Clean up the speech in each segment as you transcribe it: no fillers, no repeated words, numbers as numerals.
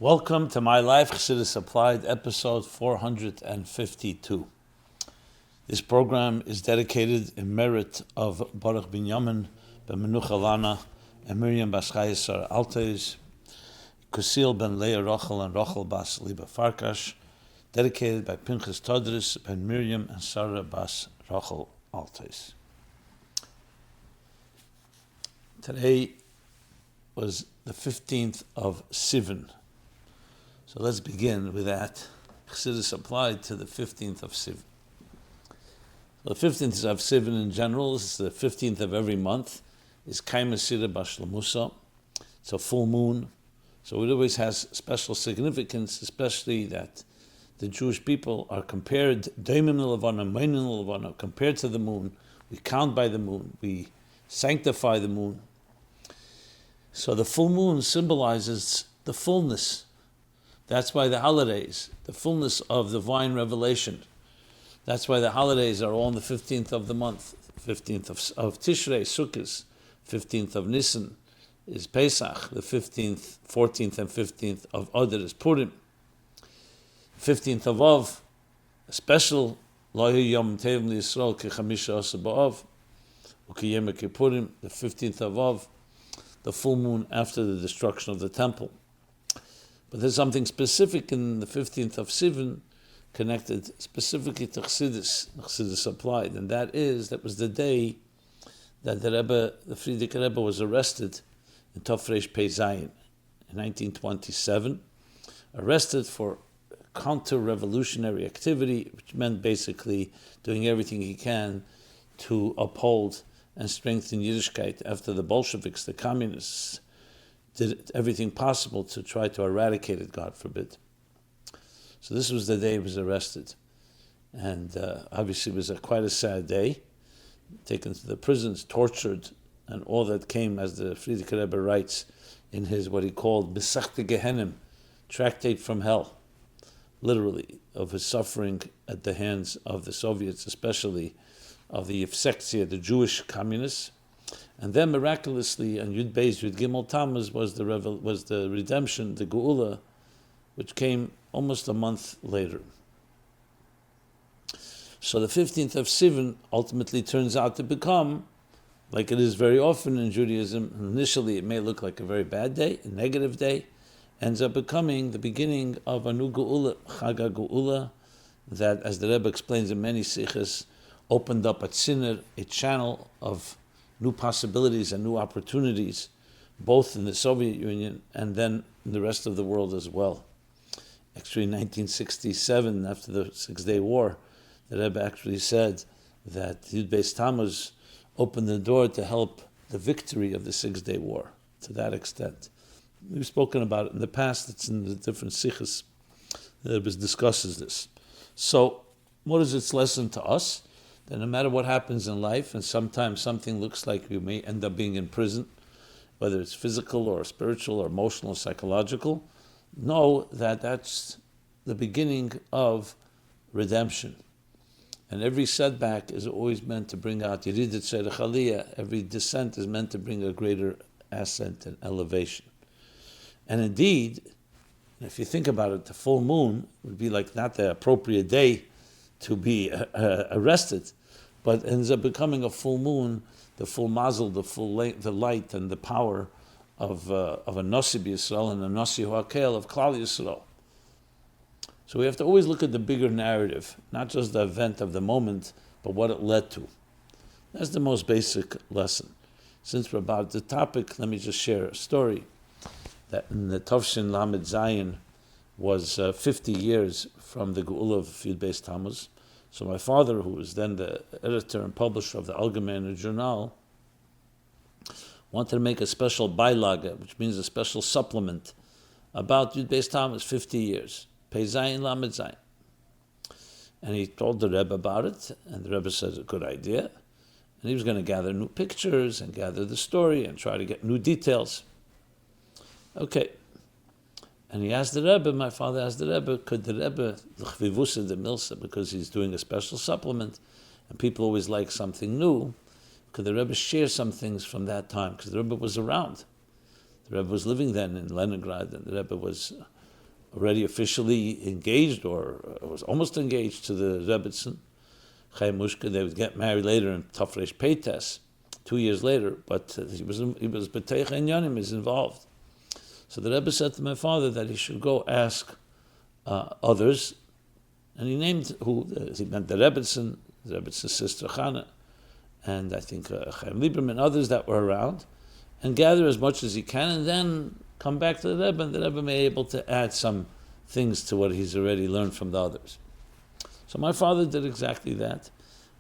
Welcome to My Life, Chassidus Applied, episode 452. This program is dedicated in merit of Baruch Binyamin ben Menucha Lana and Miriam bas Chayesar Altes, Kusil ben Leah Rochel and Rochel bas Liba Farkash, dedicated by Pinchas Todris ben Miriam and Sarah bas Rochel Altes. Today was the 15th of Sivan. So let's begin with that. Chassidus applied to the 15th of Sivan. The 15th of Sivan in general is the 15th of every month. Is Kaim Asira Bashlemusa. It's a full moon. So it always has special significance, especially that the Jewish people are compared, compared to the moon. We count by the moon. We sanctify the moon. So the full moon symbolizes the fullness. That's why the holidays, the fullness of divine revelation. That's why the holidays are all on the 15th of the month. 15th of Tishrei, Sukkot. 15th of Nisan is Pesach. The 15th, 14th and 15th of Adar is Purim. 15th of Av, a special Lohi Yom Tov Yisrael Kechamisha Asa B'Av. Ukiyem Kippurim, the 15th of Av, the full moon after the destruction of the temple. But there's something specific in the 15th of Sivan connected specifically to Chassidus applied, and that was the day that the Frierdiker Rebbe was arrested in Tofresh Pei Zayin in 1927, arrested for counter-revolutionary activity, which meant basically doing everything he can to uphold and strengthen Yiddishkeit after the Bolsheviks, the communists, did everything possible to try to eradicate it, God forbid. So this was the day he was arrested. And obviously it was quite a sad day. Taken to the prisons, tortured, and all that came, as the Frierdiker Rebbe writes in his, what he called Besachte Gehenim, Tractate from Hell, literally, of his suffering at the hands of the Soviets, especially of the Yevsektia, the Jewish communists. And then miraculously, on Yud Beis, Yud Gimel Tammuz was the redemption, the Geula, which came almost a month later. So the 15th of Sivan ultimately turns out to become, like it is very often in Judaism, initially it may look like a very bad day, a negative day, ends up becoming the beginning of a new Geula, Chag Geula, that, as the Rebbe explains in many sichos, opened up a tzinner, a channel of new possibilities and new opportunities, both in the Soviet Union and then in the rest of the world as well. Actually, in 1967, after the Six-Day War, the Rebbe actually said that Yud Beis Tammuz opened the door to help the victory of the Six-Day War, to that extent. We've spoken about it in the past, it's in the different sichos. The Rebbe discusses this. So, what is its lesson to us? That no matter what happens in life, and sometimes something looks like you may end up being in prison, whether it's physical or spiritual or emotional or psychological, know that that's the beginning of redemption. And every setback is always meant to bring out Yeridat Sherech Aliyah. Every descent is meant to bring a greater ascent and elevation. And indeed, if you think about it, the full moon would be like not the appropriate day to be arrested, but ends up becoming a full moon, the full mazel, the light and the power of a Nasi B'Yisrael and a Nasi Huakel of Klal Yisrael. So we have to always look at the bigger narrative, not just the event of the moment, but what it led to. That's the most basic lesson. Since we're about the topic, let me just share a story that in the Tovshin Lamed Zayin was 50 years from the Geula of Yud Beis Tammuz. So my father, who was then the editor and publisher of the Allgemeine Journal, wanted to make a special Beilage, which means a special supplement, about Yud Beis Tammuz, 50 years, Pei Zayin Lamed Zayin. And he told the Rebbe about it, and the Rebbe said, a good idea. And he was going to gather new pictures and gather the story and try to get new details. Okay. And he asked the Rebbe, my father asked the Rebbe, could the Rebbe, l'chvivusa de milsa, because he's doing a special supplement, and people always like something new, could the Rebbe share some things from that time? Because the Rebbe was around. The Rebbe was living then in Leningrad, and the Rebbe was already officially engaged or was almost engaged to the Rebbetzin, Chaim Mushka. They would get married later in Tafresh Peites, 2 years later, but he was B'Teicha Inyanim is involved. So the Rebbe said to my father that he should go ask others, and he named he meant the Rebbetzin's sister Chana, and I think Chaim Lieberman, others that were around, and gather as much as he can, and then come back to the Rebbe, and the Rebbe may be able to add some things to what he's already learned from the others. So my father did exactly that,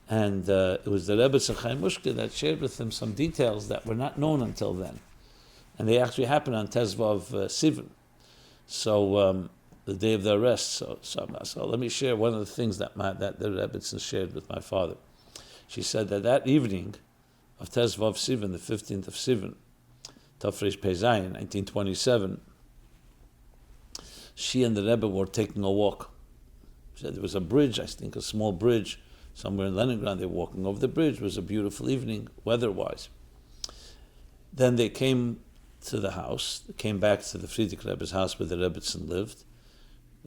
and it was the Rebbe Chaim Mushka that shared with him some details that were not known until then, and they actually happened on Tezvav Sivan, so the day of the arrest. So let me share one of the things that the Rebbe shared with my father. She said that evening of Tezvav Sivan, the 15th of Sivan, Tafresh Pezayin, 1927, she and the Rebbe were taking a walk. She said there was a bridge, I think a small bridge, somewhere in Leningrad. They were walking over the bridge. It was a beautiful evening, weather-wise. Then they came to the house. They came back to the Frierdiker Rebbe's house where the Rebbetzin lived,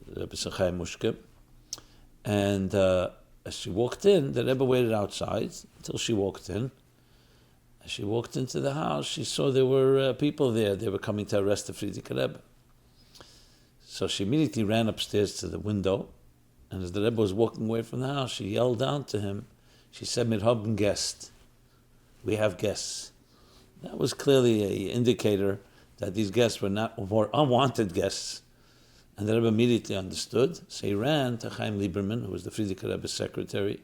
the Rebbetzin Chaim Mushke. And as she walked in, the Rebbe waited outside until she walked in. As she walked into the house, she saw there were people there. They were coming to arrest the Frierdiker Rebbe. So she immediately ran upstairs to the window, and as the Rebbe was walking away from the house, she yelled down to him. She said, "Wir haben guests. We have guests." That was clearly an indicator that these guests were unwanted guests. And the Rebbe immediately understood. So he ran to Chaim Lieberman, who was the Frierdiker Rebbe's secretary,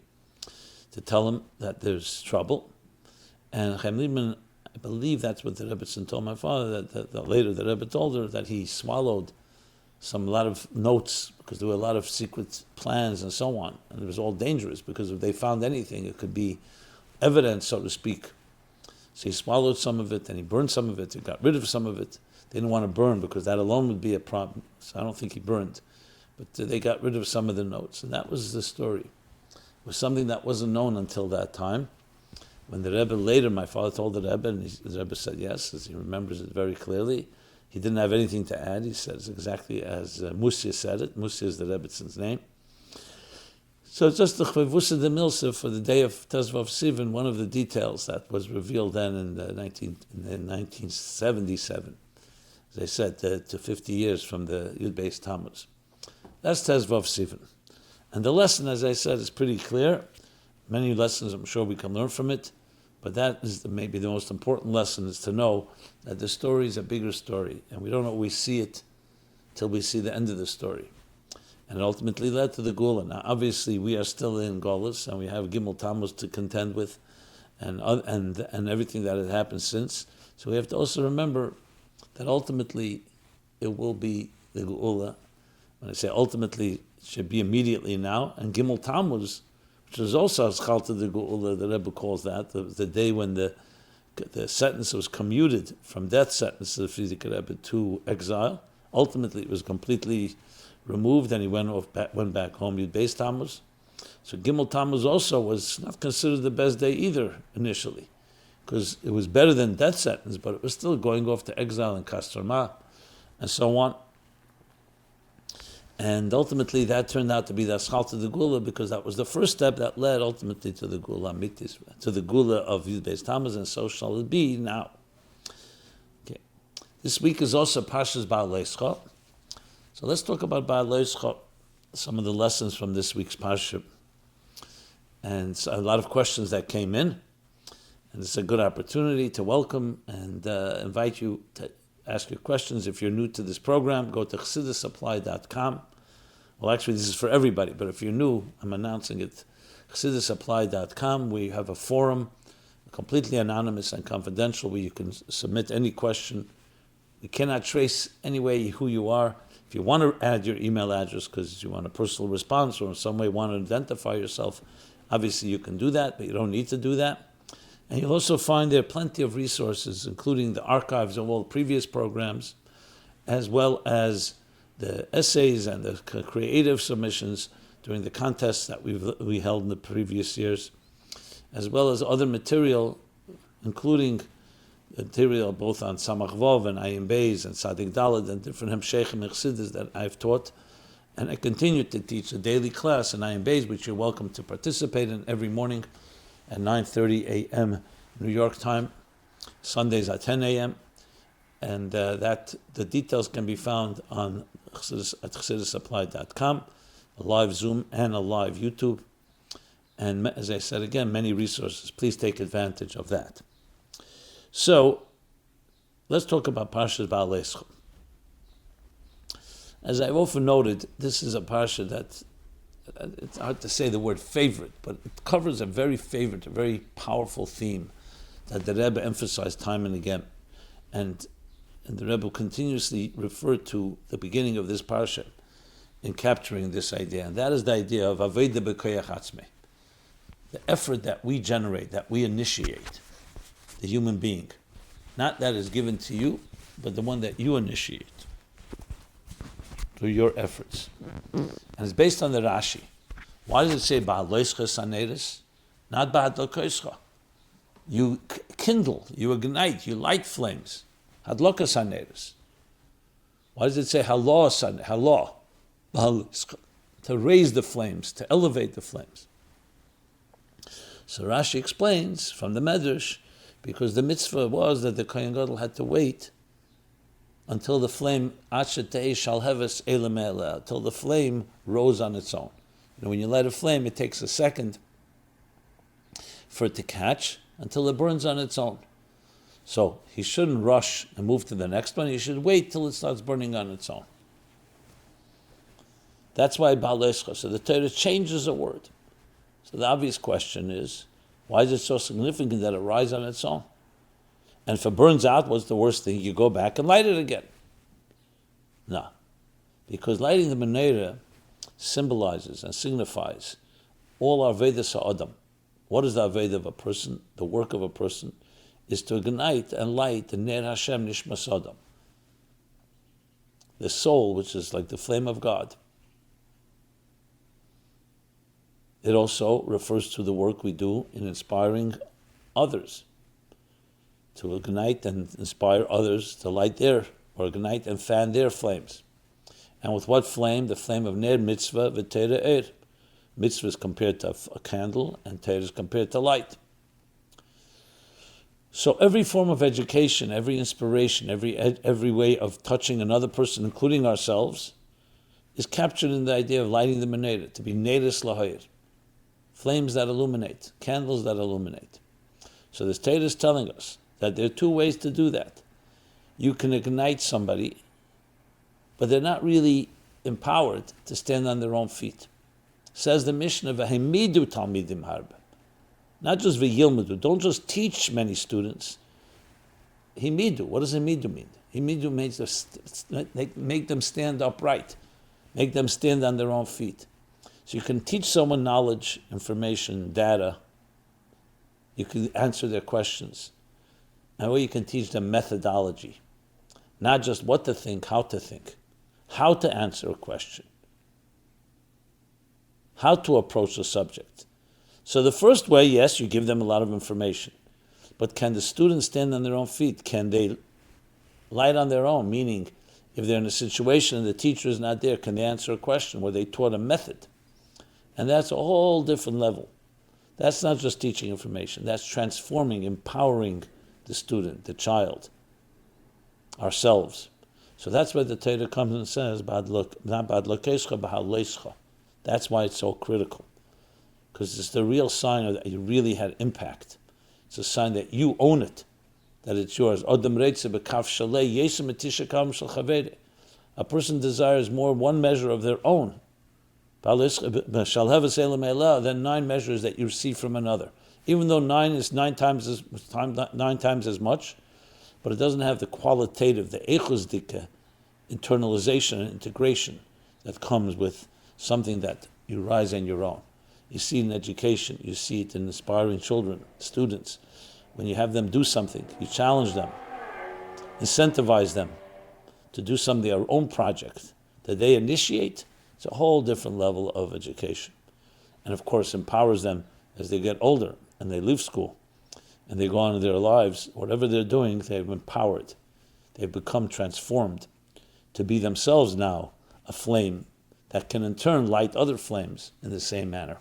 to tell him that there's trouble. And Chaim Lieberman, I believe that's what the Rebbetzin told my father, that later the Rebbe told her that he swallowed a lot of notes, because there were a lot of secret plans and so on. And it was all dangerous, because if they found anything, it could be evidence, so to speak. So he swallowed some of it, and he burned some of it, he got rid of some of it. They didn't want to burn, because that alone would be a problem. So I don't think he burned. But they got rid of some of the notes. And that was the story. It was something that wasn't known until that time. When the Rebbe later, my father told the Rebbe, and the Rebbe said yes, as he remembers it very clearly. He didn't have anything to add. He said it's exactly as Moshe said it. Moshe is the Rebbetzins name. So it's just the Chvevusa de Milsa for the day of Tezvav Sivan, one of the details that was revealed then in 1977. As I said, to 50 years from the Yud Beis Tammuz. That's Tezvav Sivan. And the lesson, as I said, is pretty clear. Many lessons I'm sure we can learn from it, but that is maybe the most important lesson, is to know that the story is a bigger story, and we don't always see it till we see the end of the story. And it ultimately led to the Gula. Now, obviously, we are still in Golas, and we have Gimel Tammuz to contend with, and everything that has happened since. So we have to also remember that ultimately it will be the Gula. When I say ultimately, it should be immediately now. And Gimel Tammuz, which is also Chalta de Gula, the Rebbe calls that, the day when the sentence was commuted from death sentence to the Frierdiker Rebbe to exile. Ultimately, it was completely removed, and he went back home. Yud Beis Tammuz. So Gimel Tammuz also was not considered the best day either initially, because it was better than death sentence, but it was still going off to exile in Kastrama and so on. And ultimately, that turned out to be the Aschalta de Gula, because that was the first step that led ultimately to the Gula Mitis, to the Gula of Yud Beis Tammuz, and so shall it be now. Okay. This week is also Parshas Behaalotecho. So let's talk about Behaalotecho, some of the lessons from this week's Parsha. And so a lot of questions that came in. And it's a good opportunity to welcome and invite you to ask your questions. If you're new to this program, go to chassidusapply.com. Well, actually, this is for everybody, but if you're new, I'm announcing it. chassidusapply.com. We have a forum, completely anonymous and confidential, where you can submit any question. We cannot trace anyway who you are. If you want to add your email address because you want a personal response or in some way want to identify yourself, obviously you can do that, but you don't need to do that. And you'll also find there plenty of resources, including the archives of all previous programs, as well as the essays and the creative submissions during the contests that we held in the previous years, as well as other material, including material both on Samach Vov and Ayin Beis and Sadik Dalad and different Hemshechim and Chassidus that I've taught. And I continue to teach a daily class in Ayin Beis, which you're welcome to participate in every morning at 9:30 a.m. New York time, Sundays at 10 a.m. And that the details can be found on at ChassidusApply.com, a live Zoom and a live YouTube. And as I said again, many resources. Please take advantage of that. So, let's talk about Parshas Behaalotecho. As I've often noted, this is a parsha that, it's hard to say the word favorite, but it covers a very favorite, a very powerful theme that the Rebbe emphasized time and again. And the Rebbe continuously referred to the beginning of this parsha in capturing this idea. And that is the idea of Aveda B'koyach Atzmei. The effort that we generate, that we initiate, the human being. Not that is given to you, but the one that you initiate through your efforts. And it's based on the Rashi. Why does it say Behaalotecho Saneres? Not Behaalotecho. You kindle, you ignite, you light flames. Hadloka Saneres. Why does it say Halah? To raise the flames, to elevate the flames. So Rashi explains from the Medrash, because the mitzvah was that the Kohen Gadol had to wait until the flame, until the flame rose on its own. When you light a flame, it takes a second for it to catch until it burns on its own. So he shouldn't rush and move to the next one. He should wait till it starts burning on its own. That's why Behaalotecho. So the Torah changes a word. So the obvious question is, why is it so significant that it rises on its own? And if it burns out, what's the worst thing? You go back and light it again. No. Because lighting the menorah symbolizes and signifies all Aveda Sa'adam. What is the Aveda of a person? The work of a person is to ignite and light the Ner Hashem Nishmas Adam. The soul, which is like the flame of God. It also refers to the work we do in inspiring others, to ignite and inspire others to light their, or ignite and fan their flames. And with what flame? The flame of Ner Mitzvah v'Torah Er. Mitzvah is compared to a candle, and Torah is compared to light. So every form of education, every inspiration, every way of touching another person, including ourselves, is captured in the idea of lighting the menorah, to be Neres Lahayir. Flames that illuminate, candles that illuminate. So the Torah is telling us that there are two ways to do that. You can ignite somebody, but they're not really empowered to stand on their own feet. Says the Mishnah, V'hemidu talmidim harba. Not just v'yilmudu, don't just teach many students. Himidu, what does himidu mean? Himidu means make them stand upright, make them stand on their own feet. So you can teach someone knowledge, information, data. You can answer their questions. And you can teach them methodology. Not just what to think, how to answer a question, how to approach a subject. So the first way, yes, you give them a lot of information. But can the students stand on their own feet? Can they light on their own? Meaning, if they're in a situation and the teacher is not there, can they answer a question where they taught a method? And that's a whole different level. That's not just teaching information. That's transforming, empowering the student, the child, ourselves. So that's why the Torah comes and says, that's why it's so critical. Because it's the real sign that you really had impact. It's a sign that you own it, that it's yours. A person desires more one measure of their own than 9 measures that you receive from another. Even though 9 is 9 times as much, but it doesn't have the qualitative, the echosdika, internalization and integration that comes with something that you rise on your own. You see it in education, you see it in inspiring children, students. When you have them do something, you challenge them, incentivize them to do something, their own project that they initiate. It's a whole different level of education. And of course, empowers them as they get older and they leave school and they go on in their lives, whatever they're doing, they've empowered. They've become transformed to be themselves now a flame that can in turn light other flames in the same manner.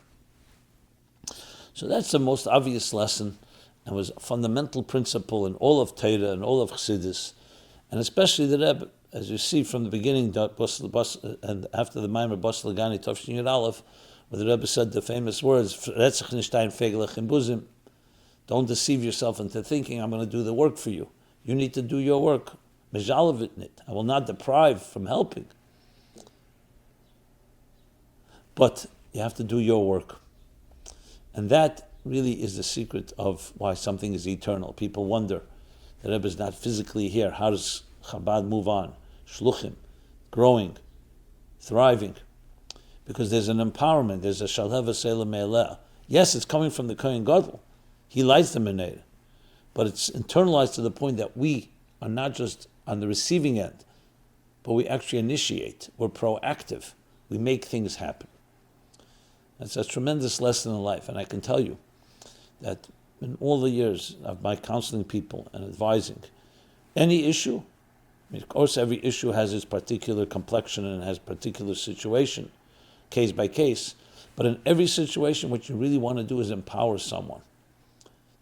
So that's the most obvious lesson and was a fundamental principle in all of Torah and all of Chassidus, and especially the Rebbe. As you see from the beginning, and after the Maimer Bas Lagani Tovshin Yud Aleph, where the Rebbe said the famous words, "Retzach nishtein fegelech in buzim." Don't deceive yourself into thinking I'm going to do the work for you. You need to do your work. Mejalavitnit. I will not deprive from helping. But you have to do your work. And that really is the secret of why something is eternal. People wonder, the Rebbe is not physically here. How does Chabad move on? Shluchim, growing, thriving. Because there's an empowerment, there's a shalheva seila me'eleh. Yes, it's coming from the Kohen Gadol. He lights the manna. But it's internalized to the point that we are not just on the receiving end, but we actually initiate. We're proactive. We make things happen. That's a tremendous lesson in life. And I can tell you that in all the years of my counseling people and advising, any issue, of course every issue has its particular complexion and has particular situation, case by case, but in every situation what you really want to do is empower someone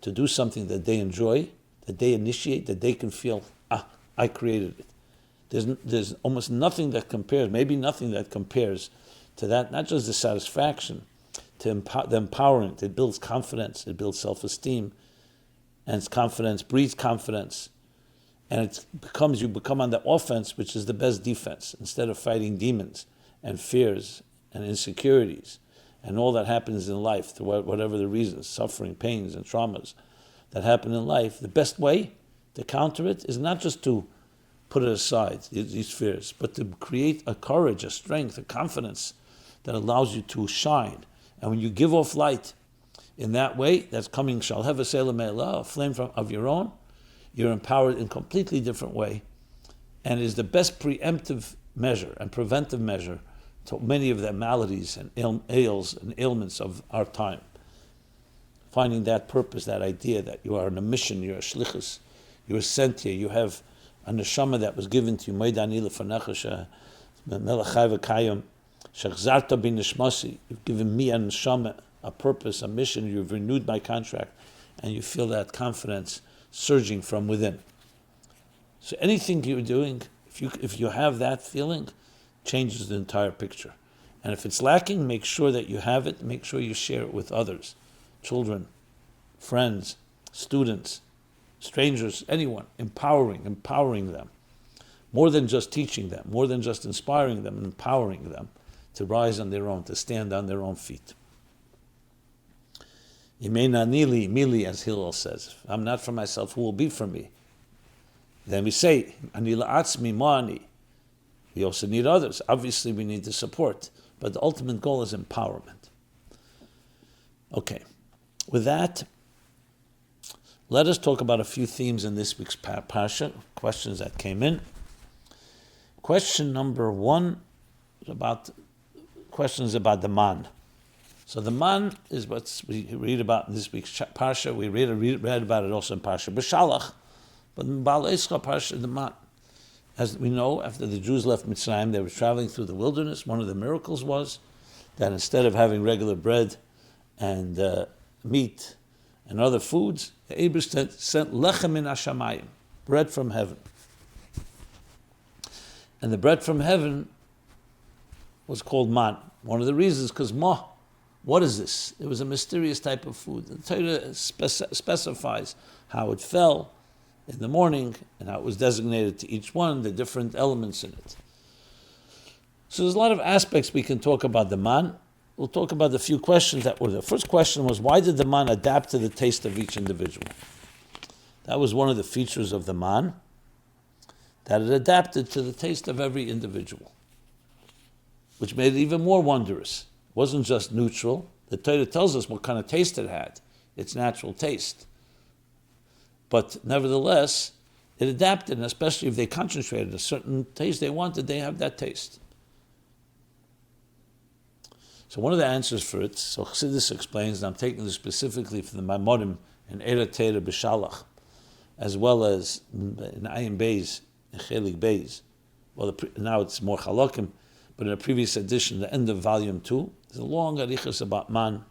to do something that they enjoy, that they initiate, that they can feel, I created it. There's almost nothing that compares, maybe nothing that compares to that, not just the satisfaction, to the empowerment. It builds confidence, it builds self-esteem, and confidence breeds confidence. And you become on the offense, which is the best defense, instead of fighting demons and fears and insecurities and all that happens in life, through whatever the reasons, suffering, pains, and traumas that happen in life. The best way to counter it is not just to put it aside, these fears, but to create a courage, a strength, a confidence that allows you to shine. And when you give off light in that way, that's coming, shalheva seila me'elah, a flame of your own, you're empowered in a completely different way, and is the best preemptive measure and preventive measure to many of the maladies and ails and ailments of our time. Finding that purpose, that idea that you are on a mission, you're a shlichus, you are sent here, you have a neshama that was given to you, Meidani lefanecha melachai v'kayim, shechzarta b'nishmasi, you've given me a neshama, a purpose, a mission, you've renewed my contract, and you feel that confidence surging from within. So anything you're doing, if you have that feeling, changes the entire picture. And if it's lacking, make sure that you have it, make sure you share it with others, children, friends, students, strangers, anyone, empowering them. More than just teaching them, more than just inspiring them, empowering them to rise on their own, to stand on their own feet. Yimena nili, mili, as Hillel says. I'm not for myself, who will be for me? Then we say, anila atzmi ma'ani. We also need others. Obviously, we need the support. But the ultimate goal is empowerment. Okay. With that, let us talk about a few themes in this week's Parsha, questions that came in. Question number 1 is about the man. So the man is what we read about in this week's Parsha. We read about it also in Parsha Behaalotecho, but in Behaalotecho Parsha, the man. As we know, after the Jews left Mitzrayim, they were traveling through the wilderness. One of the miracles was that instead of having regular bread and meat and other foods, the Eibishter sent lechem min hashamayim, bread from heaven. And the bread from heaven was called man. One of the reasons, because what is this? It was a mysterious type of food. The Torah specifies how it fell in the morning and how it was designated to each one, the different elements in it. So there's a lot of aspects we can talk about the man. We'll talk about the few questions that were there. The first question was, why did the man adapt to the taste of each individual? That was one of the features of the man, that it adapted to the taste of every individual, which made it even more wondrous. It wasn't just neutral. The Torah tells us what kind of taste it had, its natural taste. But nevertheless, it adapted, and especially if they concentrated a certain taste they wanted, they have that taste. So one of the answers for it, so Chassidus explains, and I'm taking this specifically from the Maimorim in Eretz Torah B'Shalach, as well as in Ayin Beis, in Chelik Beis. Well, now it's more Halakim, but in a previous edition, the end of volume 2, there's a long arichas about man,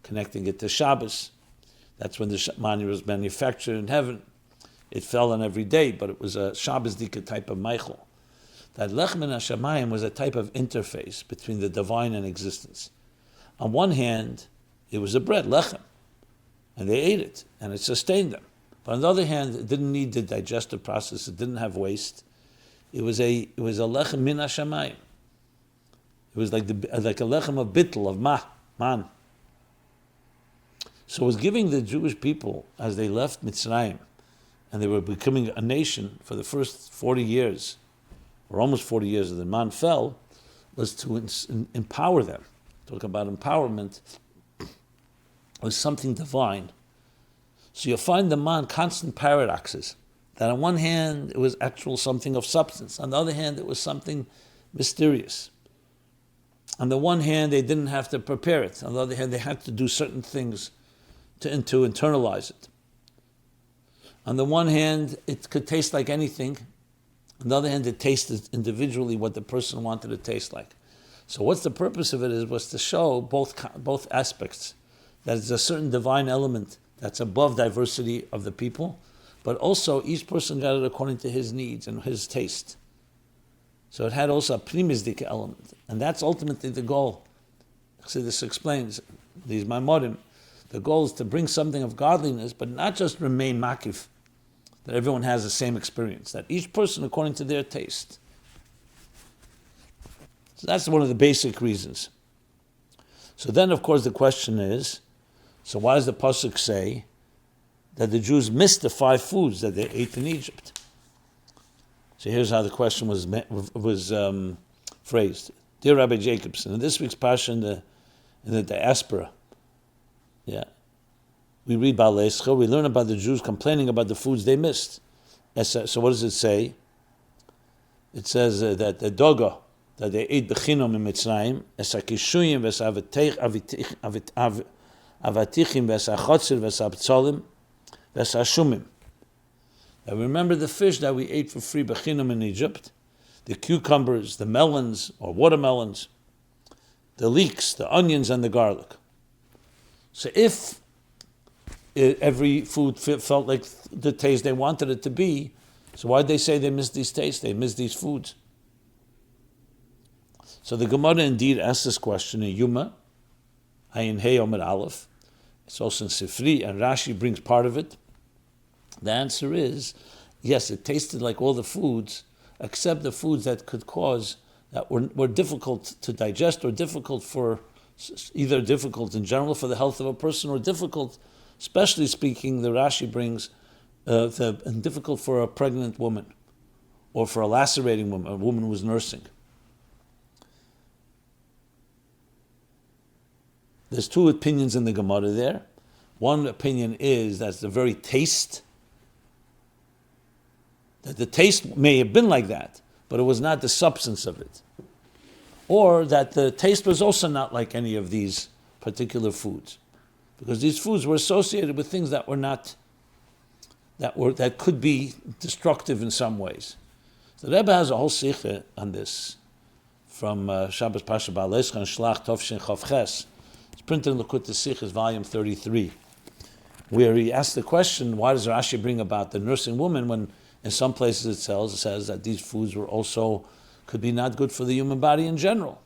connecting it to Shabbos. That's when the man was manufactured in heaven. It fell on every day, but it was a Shabbos Dika type of Meichel. That Lechem min Hashamayim was a type of interface between the divine and existence. On one hand, it was a bread, lechem, and they ate it, and it sustained them. But on the other hand, it didn't need the digestive process, it didn't have waste. It was a lechem min Hashamayim. It was like a lechem of bittul, of man. So it was giving the Jewish people, as they left Mitzrayim, and they were becoming a nation for the first 40 years, or almost 40 years that the man fell, was to empower them. Talk about empowerment was something divine. So you find the man constant paradoxes. That on one hand, it was actual something of substance. On the other hand, it was something mysterious. On the one hand, they didn't have to prepare it. On the other hand, they had to do certain things to internalize it. On the one hand, it could taste like anything. On the other hand, it tasted individually what the person wanted to taste like. So what's the purpose of it was to show both aspects. That it's a certain divine element that's above diversity of the people, but also each person got it according to his needs and his taste. So it had also a primistic element, and that's ultimately the goal. So this explains, these Maimorim, the goal is to bring something of godliness, but not just remain makif, that everyone has the same experience, that each person according to their taste. So that's one of the basic reasons. So then, of course, the question is, so why does the Pasuk say that the Jews missed the 5 foods that they ate in Egypt? So here's how the question was phrased. Dear Rabbi Jacobson, in this week's Parsha in the diaspora, we read Behaalotecho, we learn about the Jews complaining about the foods they missed. So what does it say? It says that the doga, that they ate bechinom in Mitzrayim, es hakishuyim ves avatichim ves hachotzir ves habtzolim ves hashumim. Now remember the fish that we ate for free bechinom in Egypt, the cucumbers, the melons or watermelons, the leeks, the onions, and the garlic. So if every food felt like the taste they wanted it to be, so why did they say they missed these tastes? They missed these foods. So the Gemara indeed asks this question in Yuma, Ayin Hey Omer Aleph. It's also in Sifri, and Rashi brings part of it. The answer is, yes, it tasted like all the foods, except the foods that could cause, that were difficult to digest, or difficult either difficult in general for the health of a person, or difficult, especially speaking, the Rashi brings, difficult for a pregnant woman, or for a lacerating woman, a woman who was nursing. There's 2 opinions in the Gemara there. One opinion is that the very taste, that the taste may have been like that, but it was not the substance of it. Or that the taste was also not like any of these particular foods, because these foods were associated with things that were not, that could be destructive in some ways. So the Rebbe has a whole sikha on this from Shabbos Parshas Behaalotecho and Shlach Tovshin Chav Ches. It's printed in Likutei Sichos, volume 33, where he asks the question, why does Rashi bring about the nursing woman when in some places it says that these foods could be not good for the human body in general.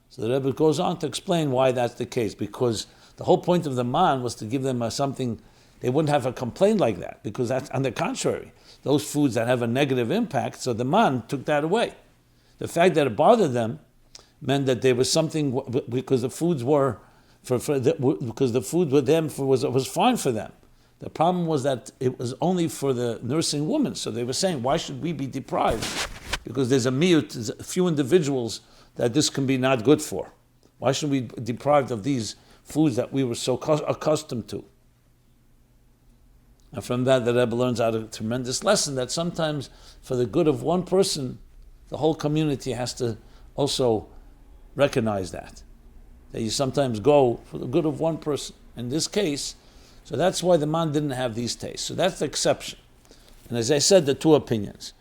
So the Rebbe goes on to explain why that's the case, because the whole point of the man was to give them something, they wouldn't have a complaint like that, because that's on the contrary, those foods that have a negative impact, so the man took that away. The fact that it bothered them meant that there was something, because the foods were, because the food with them was fine for them. The problem was that it was only for the nursing woman. So they were saying, why should we be deprived? Because there's a few individuals that this can be not good for. Why should we be deprived of these foods that we were so accustomed to? And from that, the Rebbe learns out a tremendous lesson that sometimes for the good of one person, the whole community has to also recognize that you sometimes go for the good of one person. In this case, So that's why the man didn't have these tastes. So that's the exception. And as I said, the two opinions.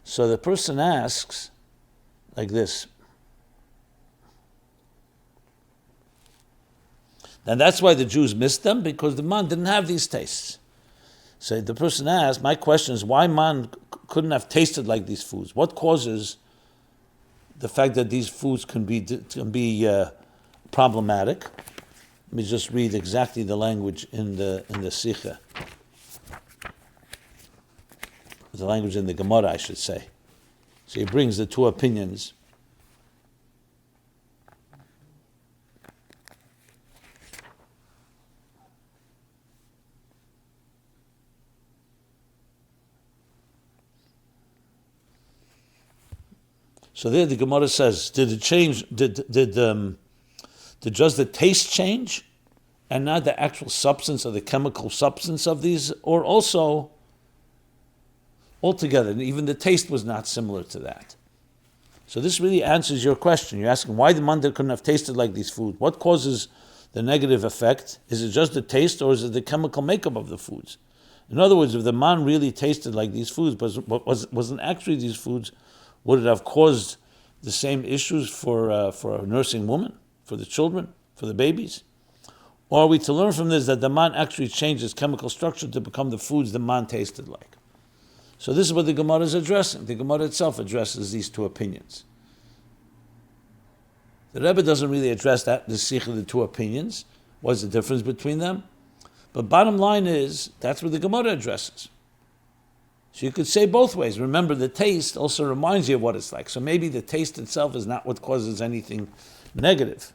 So the person asks like this. And that's why the Jews missed them, because the man didn't have these tastes. So the person asks, my question is, why man couldn't have tasted like these foods? What causes the fact that these foods can be problematic? Let me just read exactly the language in the Sikha. The language in the Gemara, I should say. So he brings the two opinions. So there the Gemara says, did it change? Did just the taste change, and not the actual substance or the chemical substance of these, or also altogether, even the taste was not similar to that? So this really answers your question. You're asking why the man couldn't have tasted like these foods. What causes the negative effect? Is it just the taste, or is it the chemical makeup of the foods? In other words, if the man really tasted like these foods, but wasn't actually these foods, would it have caused the same issues for a nursing woman, for the children, for the babies? Or are we to learn from this that the man actually changed its chemical structure to become the foods the man tasted like? So this is what the Gemara is addressing. The Gemara itself addresses these two opinions. The Rebbe doesn't really address that, the sikh of the two opinions. What's the difference between them? But bottom line is, that's what the Gemara addresses. So you could say both ways. Remember, the taste also reminds you of what it's like. So maybe the taste itself is not what causes anything negative.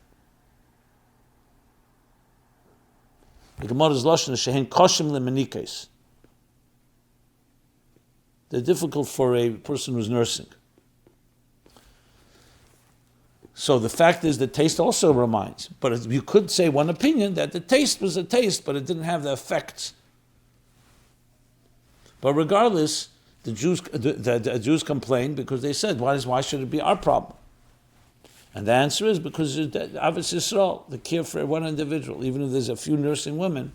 The Gemara's lashon is shehen koshim lemenikes. They're difficult for a person who's nursing. So the fact is, the taste also reminds. But you could say one opinion that the taste was a taste, but it didn't have the effects. But regardless, the Jews complained because they said, why should it be our problem? And the answer is because Avos Yisrael, the care for one individual, even if there's a few nursing women,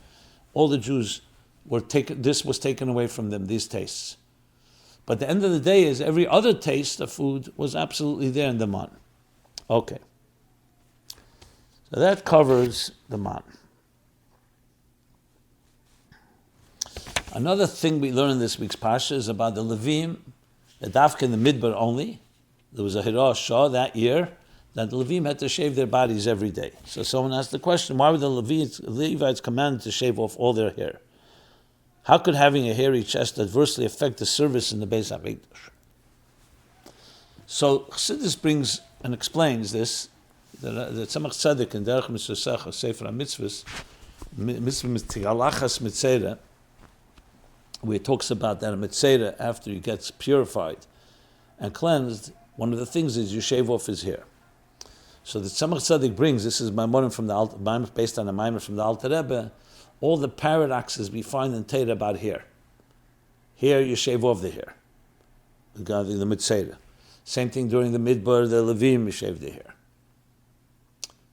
all the Jews this was taken away from them, these tastes. But the end of the day is every other taste of food was absolutely there in the man. Okay. So that covers the man. Another thing we learn in this week's Parsha is about the Levim, the Dafka in the Midbar only. There was a Hirah that year that the Levim had to shave their bodies every day. So someone asked the question, why were the Levites commanded to shave off all their hair? How could having a hairy chest adversely affect the service in the Beis HaMikdash? So Chassidus brings and explains this, the Tzemach Tzedek in Derech Mitzvah Sefer HaMitzvahs, Mitzvah Tigalachas Mitzera, where he talks about that a Mitzera, after he gets purified and cleansed, one of the things is you shave off his hair. So the Tzemach Tzedek brings, this is Maimonim from the based on a Maimon from the Alter Rebbe, all the paradoxes we find in Torah about hair. Here you shave off the hair, regarding the Mitzera. Same thing during the Midbar, the Levim, you shave the hair.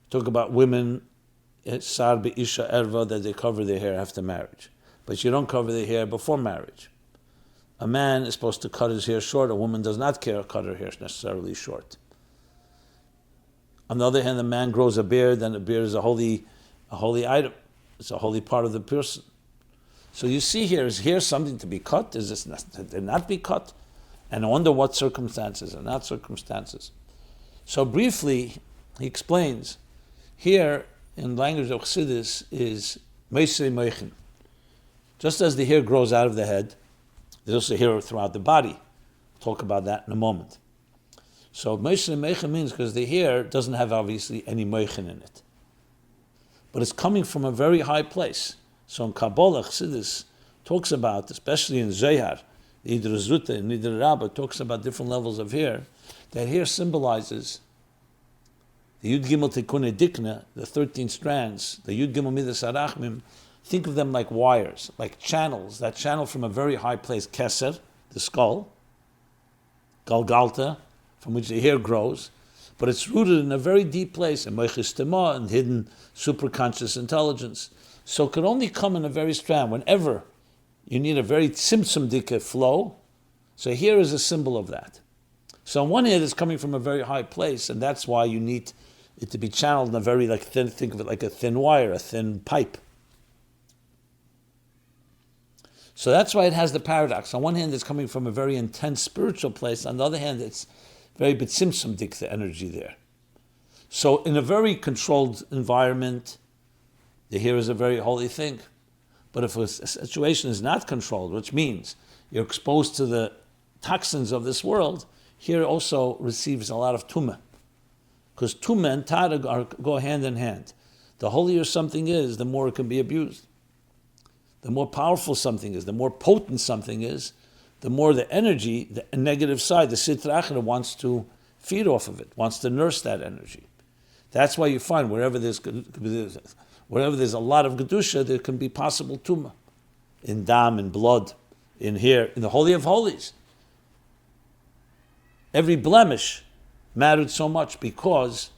Talk about women, Sar Be'isha Erva, that they cover their hair after marriage. But you don't cover their hair before marriage. A man is supposed to cut his hair short. A woman does not care to cut her hair necessarily short. On the other hand, a man grows a beard, and a beard is a holy item. It's a holy part of the person. So you see here, is hair something to be cut? Is this not be cut? And under what circumstances and not circumstances? So briefly, he explains, here in language of Chassidus is Moshe Meichen. Just as the hair grows out of the head, there's also hair throughout the body. We'll talk about that in a moment. So Moshe Meichen means because the hair doesn't have obviously any Meichen in it. But it's coming from a very high place. So in Kabbalah, Chassidus talks about, especially in Zohar, the Idra Zuta and Idra Rabbah talks about different levels of hair. That hair symbolizes the Yud Gimel Tikkun Dikna, the 13 strands, the Yud Gimel Midas Arachmim. Think of them like wires, like channels. That channel from a very high place, Keser, the skull, Galgalta, from which the hair grows, but it's rooted in a very deep place, in Moichis Tema, and hidden superconscious intelligence. So it could only come in a very strand. Whenever you need a very tzimtzum dike flow, so here is a symbol of that. So on one hand, it's coming from a very high place, and that's why you need it to be channeled in a very thin, think of it like a thin wire, a thin pipe. So that's why it has the paradox. On one hand, it's coming from a very intense spiritual place. On the other hand, it's very betzimtzum dik, the energy there. So in a very controlled environment, the hair is a very holy thing. But if a situation is not controlled, which means you're exposed to the toxins of this world, here also receives a lot of tumah. Because tumah and tara go hand in hand. The holier something is, the more it can be abused. The more powerful something is, the more potent something is, the more the energy, the negative side, the sitra achra wants to feed off of it, wants to nurse that energy. That's why you find wherever there's a lot of gedusha, there can be possible tumah. In dam, in blood, in here, in the Holy of Holies. Every blemish mattered so much because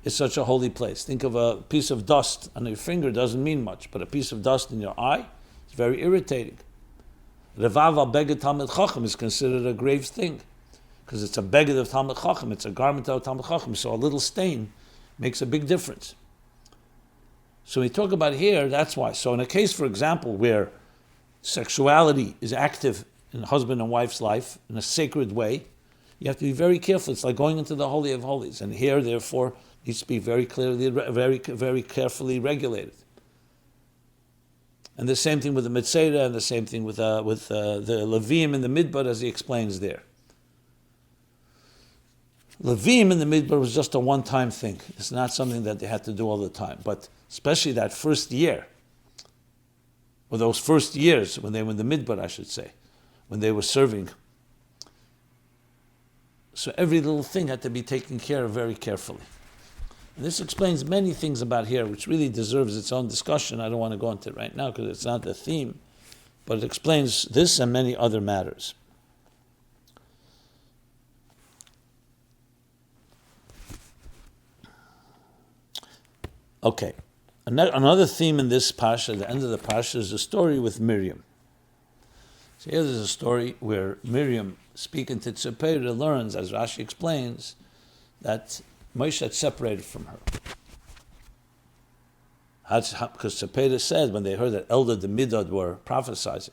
it's such a holy place. Think of a piece of dust on your finger, doesn't mean much, but a piece of dust in your eye is very irritating. Revav al beged Talmid Chacham is considered a grave thing because it's a beged of Talmid Chacham, it's a garment of Talmid Chacham, so a little stain makes a big difference. So we talk about here, that's why. So in a case, for example, where sexuality is active in husband and wife's life in a sacred way, you have to be very careful. It's like going into the Holy of Holies. And here, therefore, needs to be very clearly, very carefully regulated. And the same thing with the Mitzvah, and the same thing with the Levim in the Midbar, as he explains there. Levim in the Midbar was just a one-time thing. It's not something that they had to do all the time. But especially that first year, or those first years when they were in the Midbar, I should say, when they were serving. So every little thing had to be taken care of very carefully. And this explains many things about here, which really deserves its own discussion. I don't want to go into it right now because it's not the theme, but it explains this and many other matters. Okay, another theme in this parsha, at the end of the parsha, is a story with Miriam. So here there's a story where Miriam, speaking to Tzippora, learns, as Rashi explains, that Moshe had separated from her. Because Tzippora said, when they heard that Elder the Midad were prophesying,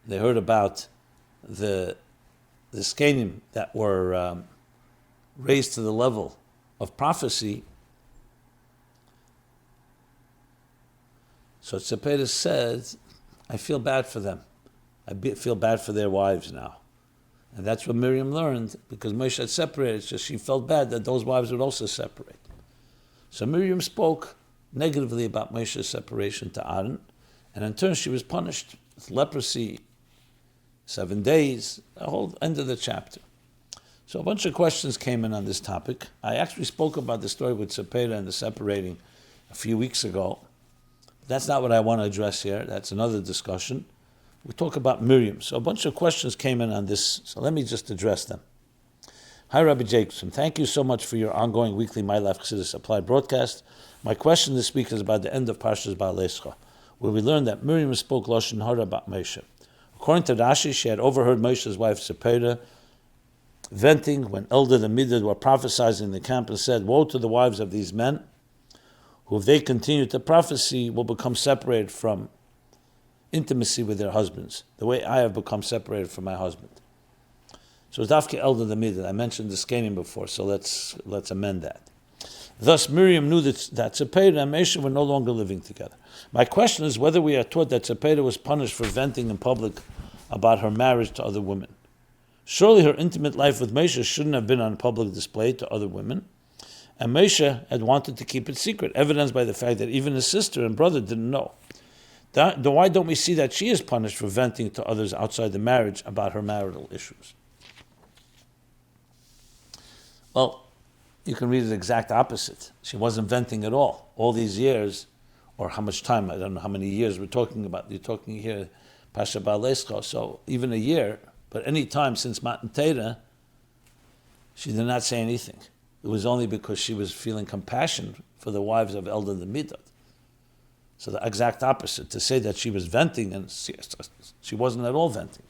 they heard about the skenim that were raised to the level of prophecy. So Tzippora said, I feel bad for them. I feel bad for their wives now. And that's what Miriam learned, because Moshe had separated, so she felt bad that those wives would also separate. So Miriam spoke negatively about Moshe's separation to Aaron, and in turn she was punished with leprosy, 7 days, the whole end of the chapter. So a bunch of questions came in on this topic. I actually spoke about the story with Tzippora and the separating a few weeks ago. That's not what I want to address here. That's another discussion. We talk about Miriam. So a bunch of questions came in on this, so let me just address them. Hi, Rabbi Jacobson. Thank you so much for your ongoing weekly My Life Chassidus Applied broadcast. My question this week is about the end of Parshas Behaalotecho, where we learned that Miriam spoke Lashon Hara about Moshe. According to Rashi, she had overheard Moshe's wife Tzippora venting when Elder the Midad were prophesying in the camp and said, "Woe to the wives of these men, who if they continue to prophesy will become separated from intimacy with their husbands, the way I have become separated from my husband." So it's Dafke Elder the Midad. I mentioned the skenim before, so let's amend that. Thus Miriam knew that Tzippora and Moshe were no longer living together. My question is whether we are taught that Tzippora was punished for venting in public about her marriage to other women. Surely her intimate life with Moshe shouldn't have been on public display to other women, and Moshe had wanted to keep it secret, evidenced by the fact that even his sister and brother didn't know. Why don't we see that she is punished for venting to others outside the marriage about her marital issues? Well, you can read the exact opposite. She wasn't venting at all these years, or how much time, I don't know how many years we're talking about. You're talking here, Parshas Behaalotecho, so even a year, but any time since Matan Torah, she did not say anything. It was only because she was feeling compassion for the wives of Elder the Midad. So the exact opposite, to say that she was venting, and she wasn't at all venting.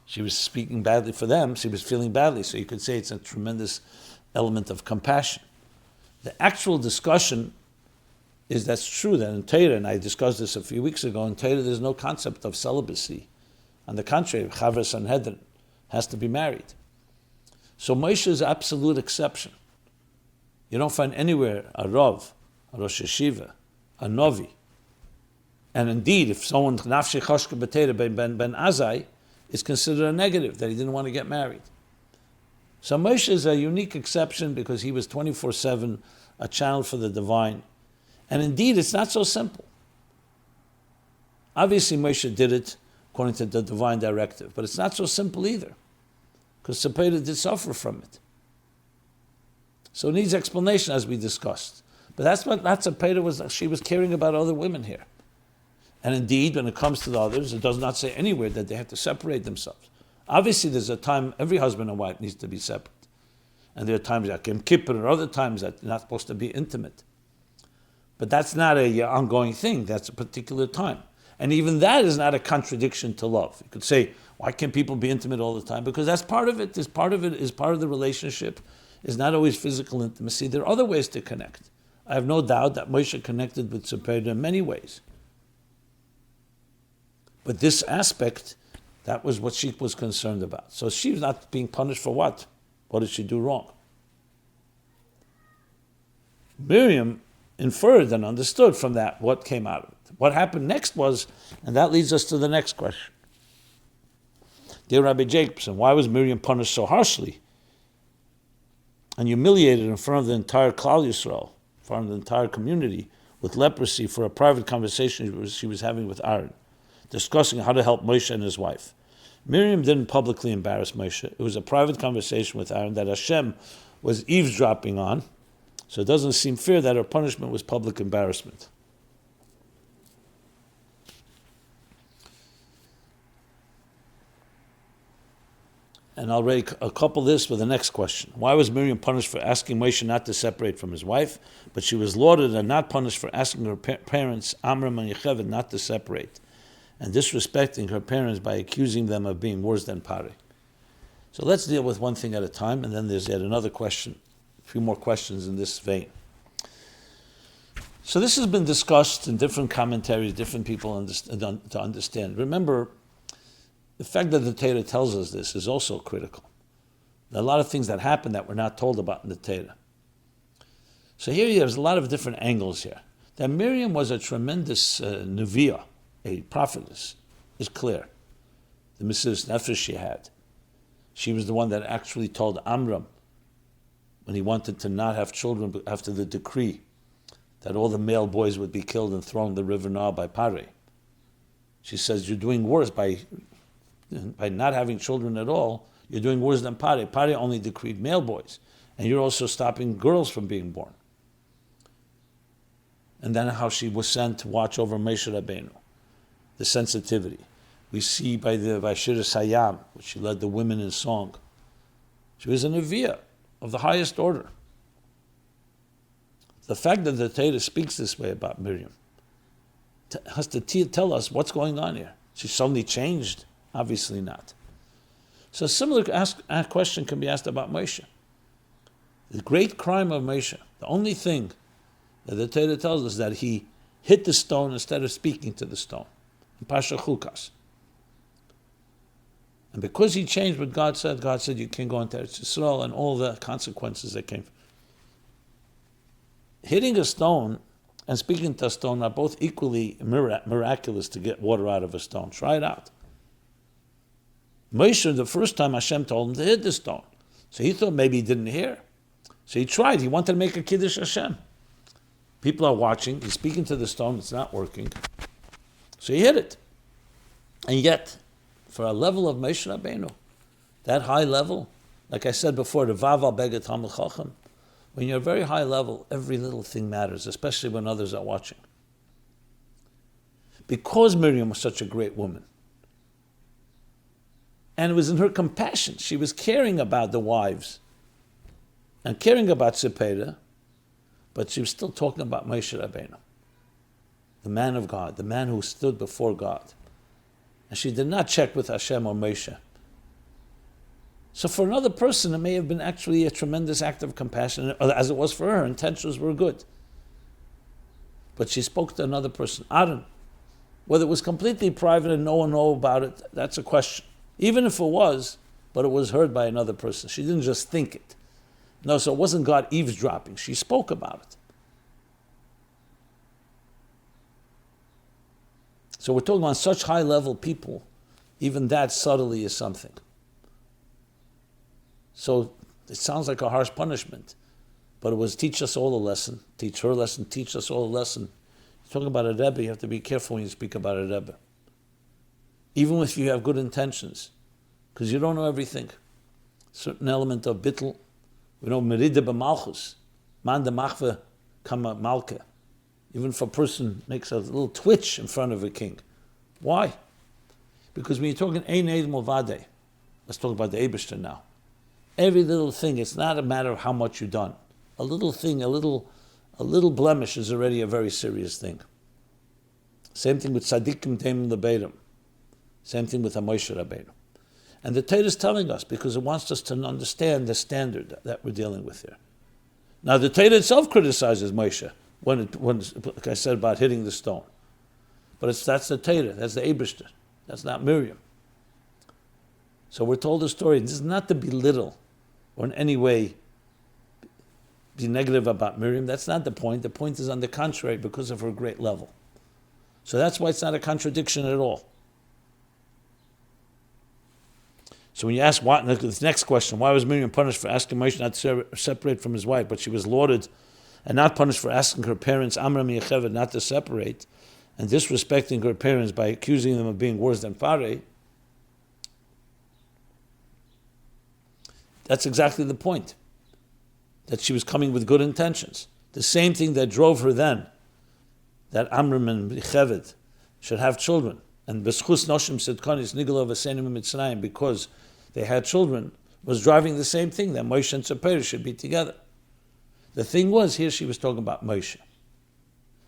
She was speaking badly for them, she was feeling badly, so you could say it's a tremendous element of compassion. The actual discussion is that's true that in Torah, and I discussed this a few weeks ago, in Torah there's no concept of celibacy. On the contrary, Chaver Sanhedrin has to be married. So Moshe is an absolute exception. You don't find anywhere a Rav, a Rosh Yeshiva, a Novi. And indeed, if someone, Nafshi Choshke B'Teira ben Azai, is considered a negative, that he didn't want to get married. So Moshe is a unique exception because he was 24/7 a channel for the divine. And indeed, it's not so simple. Obviously, Moshe did it according to the divine directive, but it's not so simple either, because Tzippora did suffer from it. So it needs explanation, as we discussed. But that's what Tzippora was. She was caring about other women here. And indeed, when it comes to the others, it does not say anywhere that they have to separate themselves. Obviously, there's a time every husband and wife needs to be separate. And there are times like Yom Kippur or other times that they're not supposed to be intimate. But that's not an ongoing thing. That's a particular time. And even that is not a contradiction to love. You could say, why can't people be intimate all the time? Because that's part of it. Part of the relationship. Is not always physical intimacy. There are other ways to connect. I have no doubt that Moshe connected with Tzippora in many ways. But this aspect, that was what she was concerned about. So she was not being punished for what? What did she do wrong? Miriam inferred and understood from that what came out of it. What happened next was, and that leads us to the next question. Dear Rabbi Jacobson, why was Miriam punished so harshly and humiliated in front of the entire Klal Yisrael, in front of the entire community, with leprosy for a private conversation she was having with Aaron, discussing how to help Moshe and his wife? Miriam didn't publicly embarrass Moshe. It was a private conversation with Aaron that Hashem was eavesdropping on, so it doesn't seem fair that her punishment was public embarrassment. And I'll couple this with the next question. Why was Miriam punished for asking Moshe not to separate from his wife, but she was lauded and not punished for asking her parents, Amram and Yocheved, not to separate, and disrespecting her parents by accusing them of being worse than Pari? So let's deal with one thing at a time, and then there's yet another question, a few more questions in this vein. So this has been discussed in different commentaries, different people to understand. Remember, the fact that the Torah tells us this is also critical. There are a lot of things that happen that we're not told about in the Torah. So here there's a lot of different angles here. That Miriam was a tremendous neviah, a prophetess, is clear. The Mesiras Nefesh she had. She was the one that actually told Amram, when he wanted to not have children after the decree, that all the male boys would be killed and thrown in the river Nile by Pari. She says, you're doing worse by not having children at all. You're doing worse than Pari. Pari only decreed male boys, and you're also stopping girls from being born. And then how she was sent to watch over Moshe Rabbeinu, the sensitivity. We see by Shiras Hayam, which she led the women in song. She was a neviah of the highest order. The fact that the Torah speaks this way about Miriam has to tell us what's going on here. She suddenly changed? Obviously not. So a similar question can be asked about Moshe. The great crime of Moshe, the only thing that the Torah tells us, that he hit the stone instead of speaking to the stone. In Parshas Chukas. And because he changed what God said you can't go into Eretz Yisrael, and all the consequences that came. Hitting a stone and speaking to a stone are both equally miraculous to get water out of a stone. Try it out. Moshe, the first time Hashem told him to hit the stone. So he thought maybe he didn't hear. So he tried. He wanted to make a Kiddush Hashem. People are watching. He's speaking to the stone. It's not working. So he hit it. And yet, for a level of Moshe Rabbeinu, that high level, like I said before, the Vav al Beget Talmid Chacham, when you're a very high level, every little thing matters, especially when others are watching. Because Miriam was such a great woman, and it was in her compassion, she was caring about the wives and caring about Tzippora, but she was still talking about Moshe Rabbeinu. the man of God, the man who stood before God. And she did not check with Hashem or Moshe. So for another person, it may have been actually a tremendous act of compassion, as it was for her. Her intentions were good. But she spoke to another person, Aaron. Whether it was completely private and no one knew about it, that's a question. Even if it was, but it was heard by another person. She didn't just think it. No, so it wasn't God eavesdropping. She spoke about it. So we're talking about such high-level people, even that subtly is something. So it sounds like a harsh punishment, but it was teach us all a lesson, teach her a lesson, teach us all a lesson. You're talking about a Rebbe, you have to be careful when you speak about a Rebbe. Even if you have good intentions, because you don't know everything. Certain element of bittul. We know merida b'malchus, man de machve kama malke. Even if a person makes a little twitch in front of a king. Why? Because when you're talking ein eid milvadeh, let's talk about the Eibishter now. Every little thing, it's not a matter of how much you've done. A little thing, a little blemish is already a very serious thing. Same thing with tzaddikim teimim lebeirim. Same thing with Moshe Rabbeinu. And the Torah is telling us, because it wants us to understand the standard that we're dealing with here. Now the Torah itself criticizes Moshe, when like I said about hitting the stone. But that's the Torah, that's the Eibishter, that's not Miriam. So we're told a story. This is not to belittle or in any way be negative about Miriam. That's not the point. The point is on the contrary, because of her great level. So that's why it's not a contradiction at all. So when you ask this next question, why was Miriam punished for asking Moshe not to separate from his wife, but she was lauded and not punished for asking her parents, Amram and Yocheved, not to separate, and disrespecting her parents by accusing them of being worse than Parei? That's exactly the point. That she was coming with good intentions. The same thing that drove her then, that Amram and Yocheved should have children. And B'schus Noshim Sidkonis Nigalo V'Senim Mitzrayim, because they had children, was driving the same thing, that Moshe and Tzippora should be together. The thing was, here she was talking about Moshe.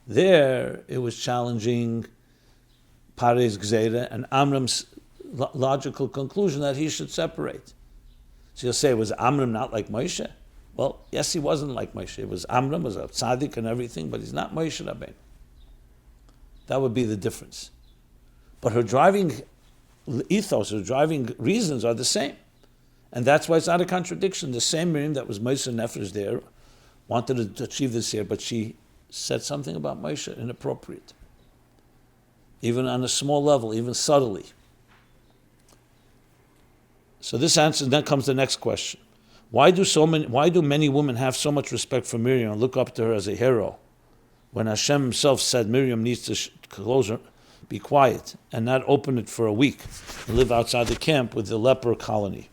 There, it was challenging Parei's Gzeira and Amram's logical conclusion that he should separate. So you'll say, was Amram not like Moshe? Well, yes, he wasn't like Moshe. It was Amram, was a tzaddik and everything, but he's not Moshe Rabbeinu. That would be the difference. But her driving ethos, her driving reasons are the same. And that's why it's not a contradiction. The same Miriam that was Moshe Nefesh there wanted to achieve this here, but she said something about Moshe inappropriate. Even on a small level, even subtly. So this answer, then comes the next question. Why do many women have so much respect for Miriam and look up to her as a hero, when Hashem himself said Miriam needs to close her, be quiet, and not open it for a week, and live outside the camp with the leper colony?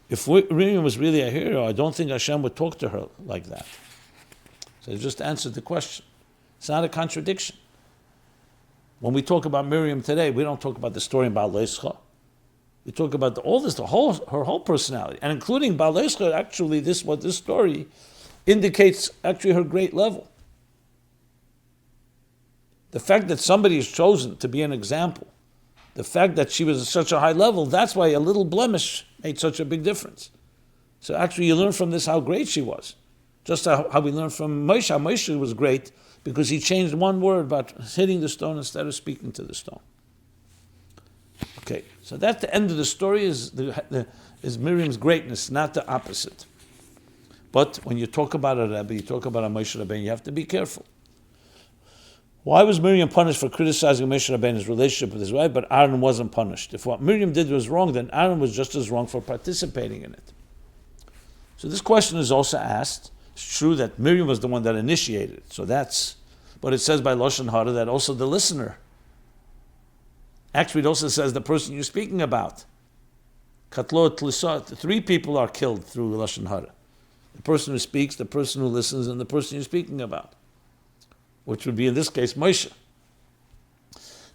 If Miriam was really a hero, I don't think Hashem would talk to her like that. So I just answered the question. It's not a contradiction. When we talk about Miriam today, we don't talk about the story about Leischa. We talk about her whole personality, and including Baal Leischa. Actually, this story indicates actually her great level. The fact that somebody is chosen to be an example, the fact that she was at such a high level, that's why a little blemish made such a big difference. So actually you learn from this how great she was. Just how we learn from Moshe, how Moshe was great because he changed one word about hitting the stone instead of speaking to the stone. Okay, so that's the end of the story, is Miriam's greatness, not the opposite. But when you talk about a Rebbe, you talk about a Moshe Rabbeinu, you have to be careful. Why was Miriam punished for criticizing Moshe Rabbeinu's relationship with his wife, but Aaron wasn't punished? If what Miriam did was wrong, then Aaron was just as wrong for participating in it. So this question is also asked. It's true that Miriam was the one that initiated it, but it says by Lashon Hara that also the listener. Actually, it also says the person you're speaking about. Katlot Tlisot, 3 people are killed through Lashon Hara. The person who speaks, the person who listens, and the person you're speaking about, which would be in this case Moshe.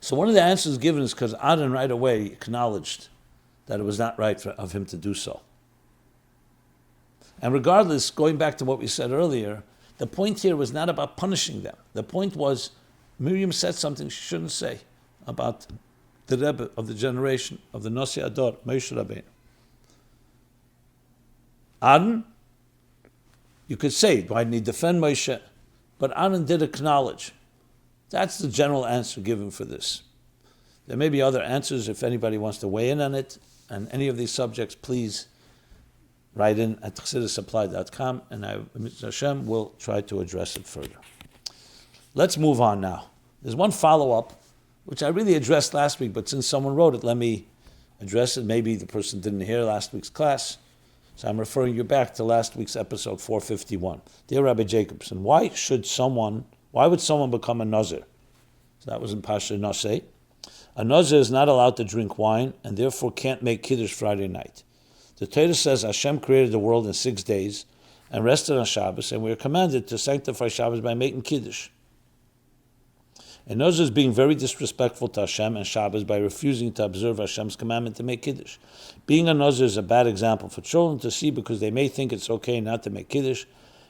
So one of the answers given is because Aaron right away acknowledged that it was not right of him to do so. And regardless, going back to what we said earlier, the point here was not about punishing them. The point was, Miriam said something she shouldn't say about the Rebbe of the generation of the Nosei Ador, Moshe Rabbeinu. Aaron, you could say, why didn't he defend Moshe? But Aaron did acknowledge. That's the general answer given for this. There may be other answers if anybody wants to weigh in on it, and any of these subjects, please write in at chassidusupply.com, and I, Mr. Hashem, will try to address it further. Let's move on now. There's one follow-up, which I really addressed last week, but since someone wrote it, let me address it. Maybe the person didn't hear last week's class, so I'm referring you back to last week's episode 451. Dear Rabbi Jacobson, why would someone become a nazir? So that was in Parshas Behaalotecho. A nazir is not allowed to drink wine and therefore can't make Kiddush Friday night. The Torah says Hashem created the world in 6 days and rested on Shabbos, and we are commanded to sanctify Shabbos by making Kiddush. A nazir is being very disrespectful to Hashem and Shabbos by refusing to observe Hashem's commandment to make Kiddush. Being a nazir is a bad example for children to see because they may think it's okay not to make Kiddush.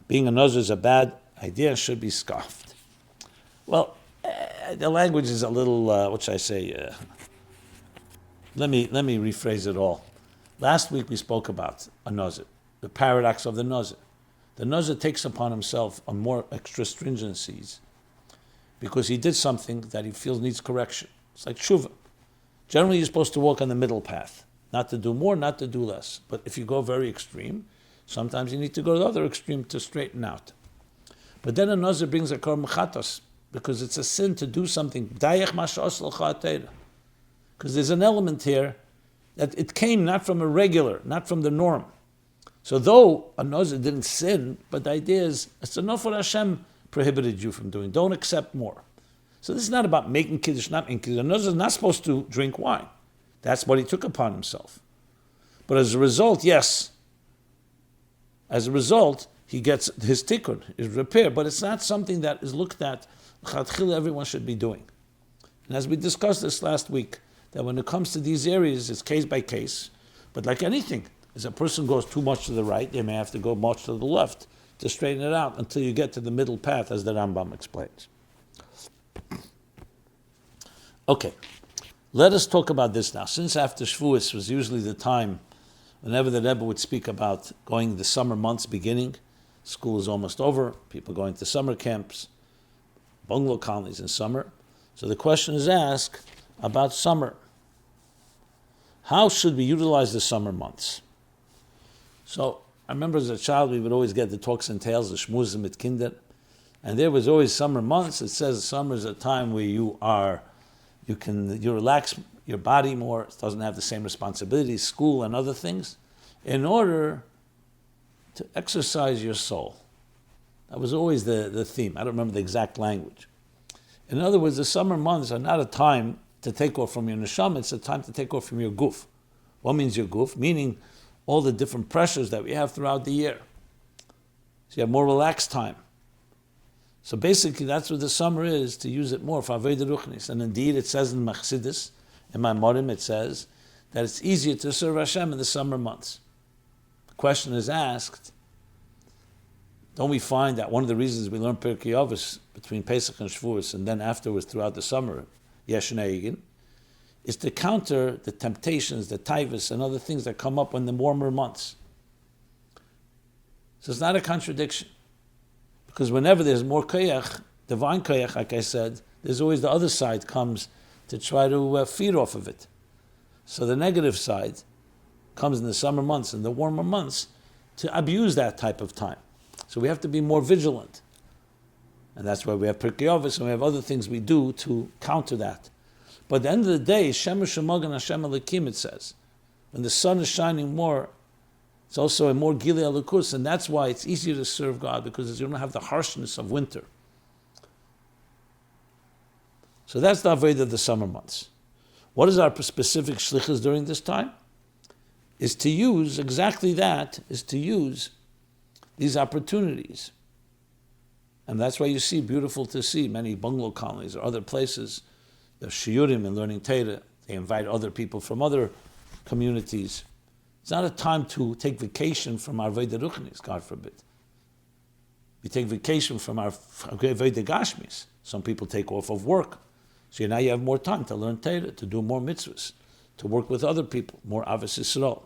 Being a nazir is a bad idea and should be scoffed. Well, the language is a little, what should I say? Let me rephrase it all. Last week we spoke about a nazir, the paradox of the nazir. The nazir takes upon himself a more extra stringencies because he did something that he feels needs correction. It's like tshuva. Generally, you're supposed to walk on the middle path, not to do more, not to do less. But if you go very extreme, sometimes you need to go to the other extreme to straighten out. But then a nazir brings a korban chatos, because it's a sin to do something. Because there's an element here that it came not from a regular, not from the norm. So though a nazir didn't sin, but the idea is, it's enough what Hashem prohibited you from doing. Don't accept more. So this is not about making Kiddush, not making Kiddush. A nazir is not supposed to drink wine. That's what he took upon himself. But as a result, yes, as a result, he gets his tikkun, his repair, but it's not something that is looked at everyone should be doing. And as we discussed this last week, that when it comes to these areas, it's case by case. But like anything, as a person goes too much to the right, they may have to go much to the left to straighten it out until you get to the middle path, as the Rambam explains. Okay, let us talk about this now. Since after Shavuos was usually the time whenever the Rebbe would speak about going the summer months beginning, school is almost over, people going to summer camps, bungalow colonies in summer. So the question is asked about summer. How should we utilize the summer months? So I remember as a child we would always get the talks and tales, the shmuzim mit kinder, and there was always summer months. It says summer is a time where you relax your body more, it doesn't have the same responsibilities, school and other things, in order to exercise your soul. That was always the theme. I don't remember the exact language. In other words, the summer months are not a time to take off from your neshama, it's a time to take off from your guf. What means your guf? Meaning all the different pressures that we have throughout the year. So you have more relaxed time. So basically that's what the summer is, to use it more for Avodah Ruchnis. And indeed it says in Chassidus, in my Morim, it says that it's easier to serve Hashem in the summer months. The question is asked, don't we find that one of the reasons we learn Pirkei Avos between Pesach and Shavuos and then afterwards throughout the summer, Yesh Neigin, is to counter the temptations, the taivas, and other things that come up in the warmer months. So it's not a contradiction. Because whenever there's more koyach, divine koyach, like I said, there's always the other side comes to try to feed off of it. So the negative side comes in the summer months and the warmer months to abuse that type of time. So we have to be more vigilant. And that's why we have Pirkei Avos and we have other things we do to counter that. But at the end of the day, Shemesh Shemagan Hashem Elokim, it says. When the sun is shining more, it's also a more Gilei Elokus, and that's why it's easier to serve God, because you don't have the harshness of winter. So that's the Avodah of the summer months. What is our specific shlichus during this time? Is to use exactly that, is to use these opportunities. And that's why you see, beautiful to see, many bungalow colonies or other places, the shiurim and learning Torah, they invite other people from other communities. It's not a time to take vacation from our Avodah Ruchnis, God forbid. We take vacation from our Veda Gashmis. Some people take off of work. So now you have more time to learn Torah, to do more mitzvahs, to work with other people, more Avos Yisrael.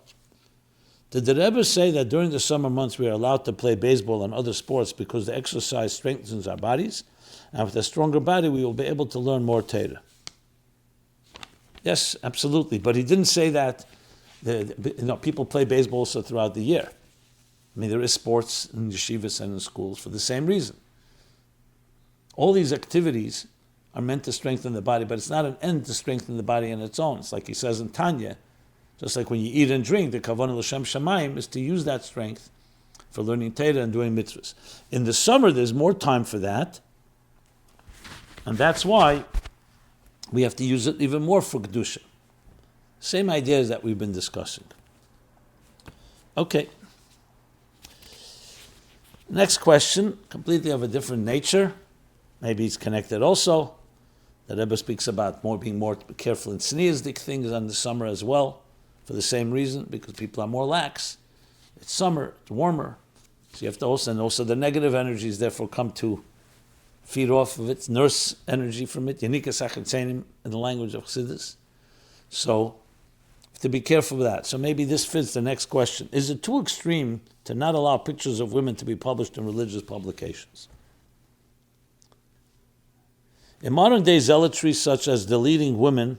Did the Rebbe say that during the summer months we are allowed to play baseball and other sports because the exercise strengthens our bodies, and with a stronger body we will be able to learn more Torah? Yes, absolutely. But he didn't say that people play baseball also throughout the year. I mean, there is sports in yeshivas and in schools for the same reason. All these activities are meant to strengthen the body, but it's not an end to strengthen the body on its own. It's like he says in Tanya, just like when you eat and drink, the kavanah l'shem shamayim is to use that strength for learning Torah and doing mitzvahs. In the summer, there's more time for that, and that's why we have to use it even more for kedusha. Same ideas that we've been discussing. Okay. Next question, completely of a different nature. Maybe it's connected also. The Rebbe speaks about being more careful in tzniusdik things in the summer as well, for the same reason, because people are more lax. It's summer, it's warmer. So you have to also the negative energies therefore come to feed off of it, nurse energy from it, yanika sachetzenim in the language of Chassidus. So to be careful with that. So maybe this fits the next question. Is it too extreme to not allow pictures of women to be published in religious publications? In modern day zealotry such as deleting women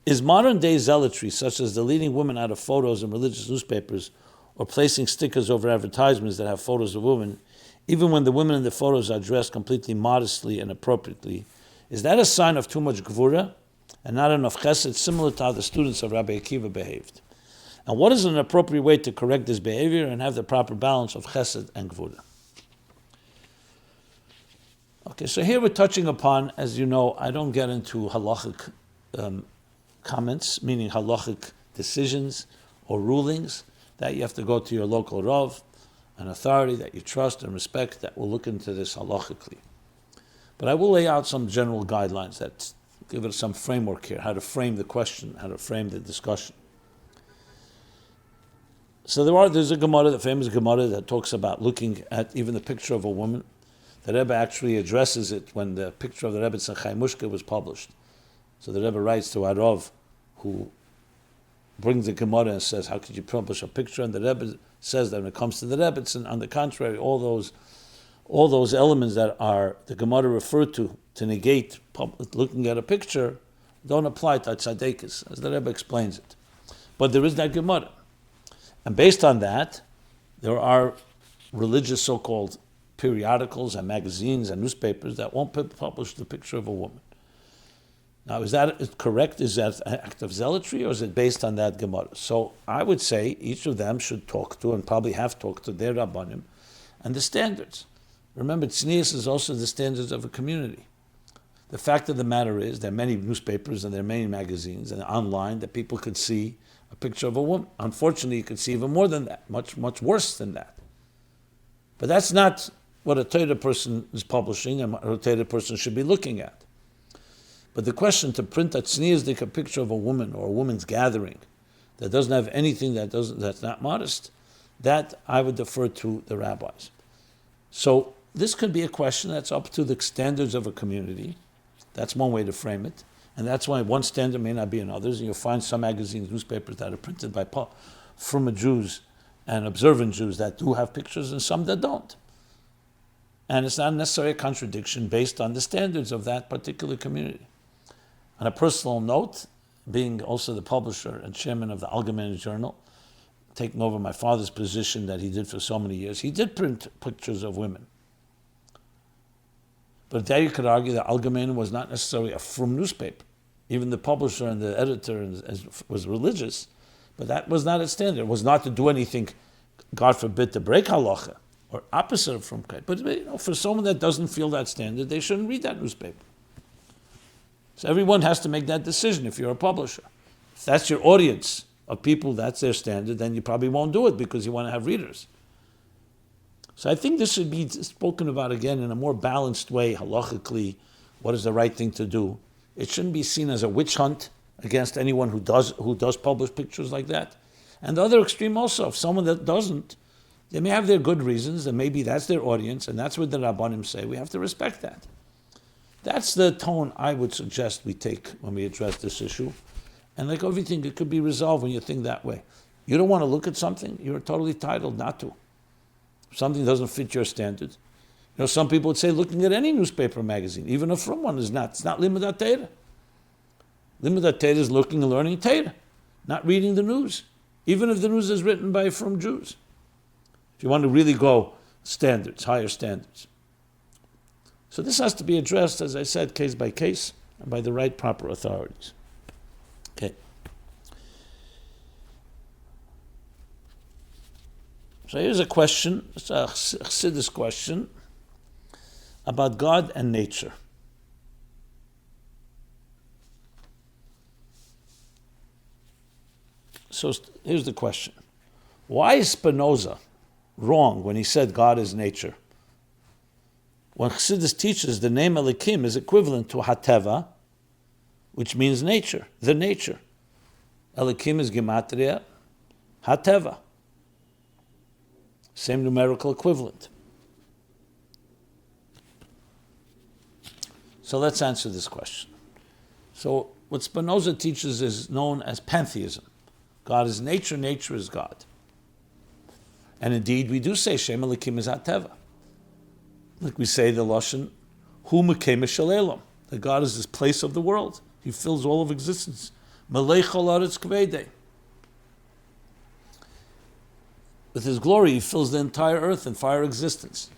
out of photos in religious newspapers or placing stickers over advertisements that have photos of women, even when the women in the photos are dressed completely modestly and appropriately, is that a sign of too much gvura and not enough chesed, similar to how the students of Rabbi Akiva behaved? And what is an appropriate way to correct this behavior and have the proper balance of chesed and gvura? Okay, so here we're touching upon, as you know, I don't get into halachic comments, meaning halachic decisions or rulings, that you have to go to your local rav, an authority that you trust and respect that will look into this halachically. But I will lay out some general guidelines that give it some framework here, how to frame the question, how to frame the discussion. So there's a Gemara, the famous Gemara, that talks about looking at even the picture of a woman. The Rebbe actually addresses it when the picture of the Rebbe Tzachai was published. So the Rebbe writes to Arav, who brings the Gemara and says, how could you publish a picture? And the Rebbe says that when it comes to the Rebbe, on the contrary, all those elements that are the Gemara referred to negate looking at a picture don't apply to tzaddikus, as the Rebbe explains it. But there is that Gemara. And based on that, there are religious so-called periodicals and magazines and newspapers that won't publish the picture of a woman. Now, is that correct? Is that an act of zealotry, or is it based on that Gemara? So I would say each of them should talk to, and probably have talked to, their Rabbanim and the standards. Remember, tznius is also the standards of a community. The fact of the matter is there are many newspapers and there are many magazines and online that people could see a picture of a woman. Unfortunately, you could see even more than that, much, much worse than that. But that's not what a Torah person is publishing and what a Torah person should be looking at. But the question to print a tzniusdik, a picture of a woman or a woman's gathering that doesn't have anything that's not modest, that I would defer to the rabbis. So this could be a question that's up to the standards of a community. That's one way to frame it. And that's why one standard may not be in others. And you'll find some magazines, newspapers that are printed by from Jews and observant Jews that do have pictures and some that don't. And it's not necessarily a contradiction based on the standards of that particular community. On a personal note, being also the publisher and chairman of the Allgemeine Journal, taking over my father's position that he did for so many years, he did print pictures of women. But there you could argue that Allgemeine was not necessarily a frum newspaper. Even the publisher and the editor was religious, but that was not its standard. It was not to do anything, God forbid, to break halacha, or opposite of frum. But for someone that doesn't feel that standard, they shouldn't read that newspaper. So everyone has to make that decision if you're a publisher. If that's your audience of people, that's their standard, then you probably won't do it because you want to have readers. So I think this should be spoken about again in a more balanced way, halachically, what is the right thing to do. It shouldn't be seen as a witch hunt against anyone who does publish pictures like that. And the other extreme also, if someone that doesn't, They may have their good reasons, and maybe that's their audience, and that's what the Rabbanim say. We have to respect that. That's the tone I would suggest we take when we address this issue. And like everything, it could be resolved when you think that way. You don't want to look at something, you're totally entitled not to. If something doesn't fit your standards. Some people would say looking at any newspaper or magazine, even a from one, is not. It's not limud Torah. Limud Torah is looking and learning Torah, not reading the news, even if the news is written by from Jews. If you want to really go standards, higher standards. So this has to be addressed, as I said, case by case, and by the right proper authorities. Okay. So here's a question, it's a Chassidus question, about God and nature. So here's the question. Why is Spinoza wrong when he said God is nature? When Chassidus teaches the name Elokim is equivalent to Hateva, which means nature, the nature. Elokim is gematria, Hateva. Same numerical equivalent. So let's answer this question. So what Spinoza teaches is known as pantheism. God is nature, nature is God. And indeed, we do say Shem Elokim is Hateva. Like we say the Lashon, Hu Mekayim Shel Elam, that God is this place of the world. He fills all of existence. Melech Chol Haaretz Kvedei. With His glory, He fills the entire earth and fire existence.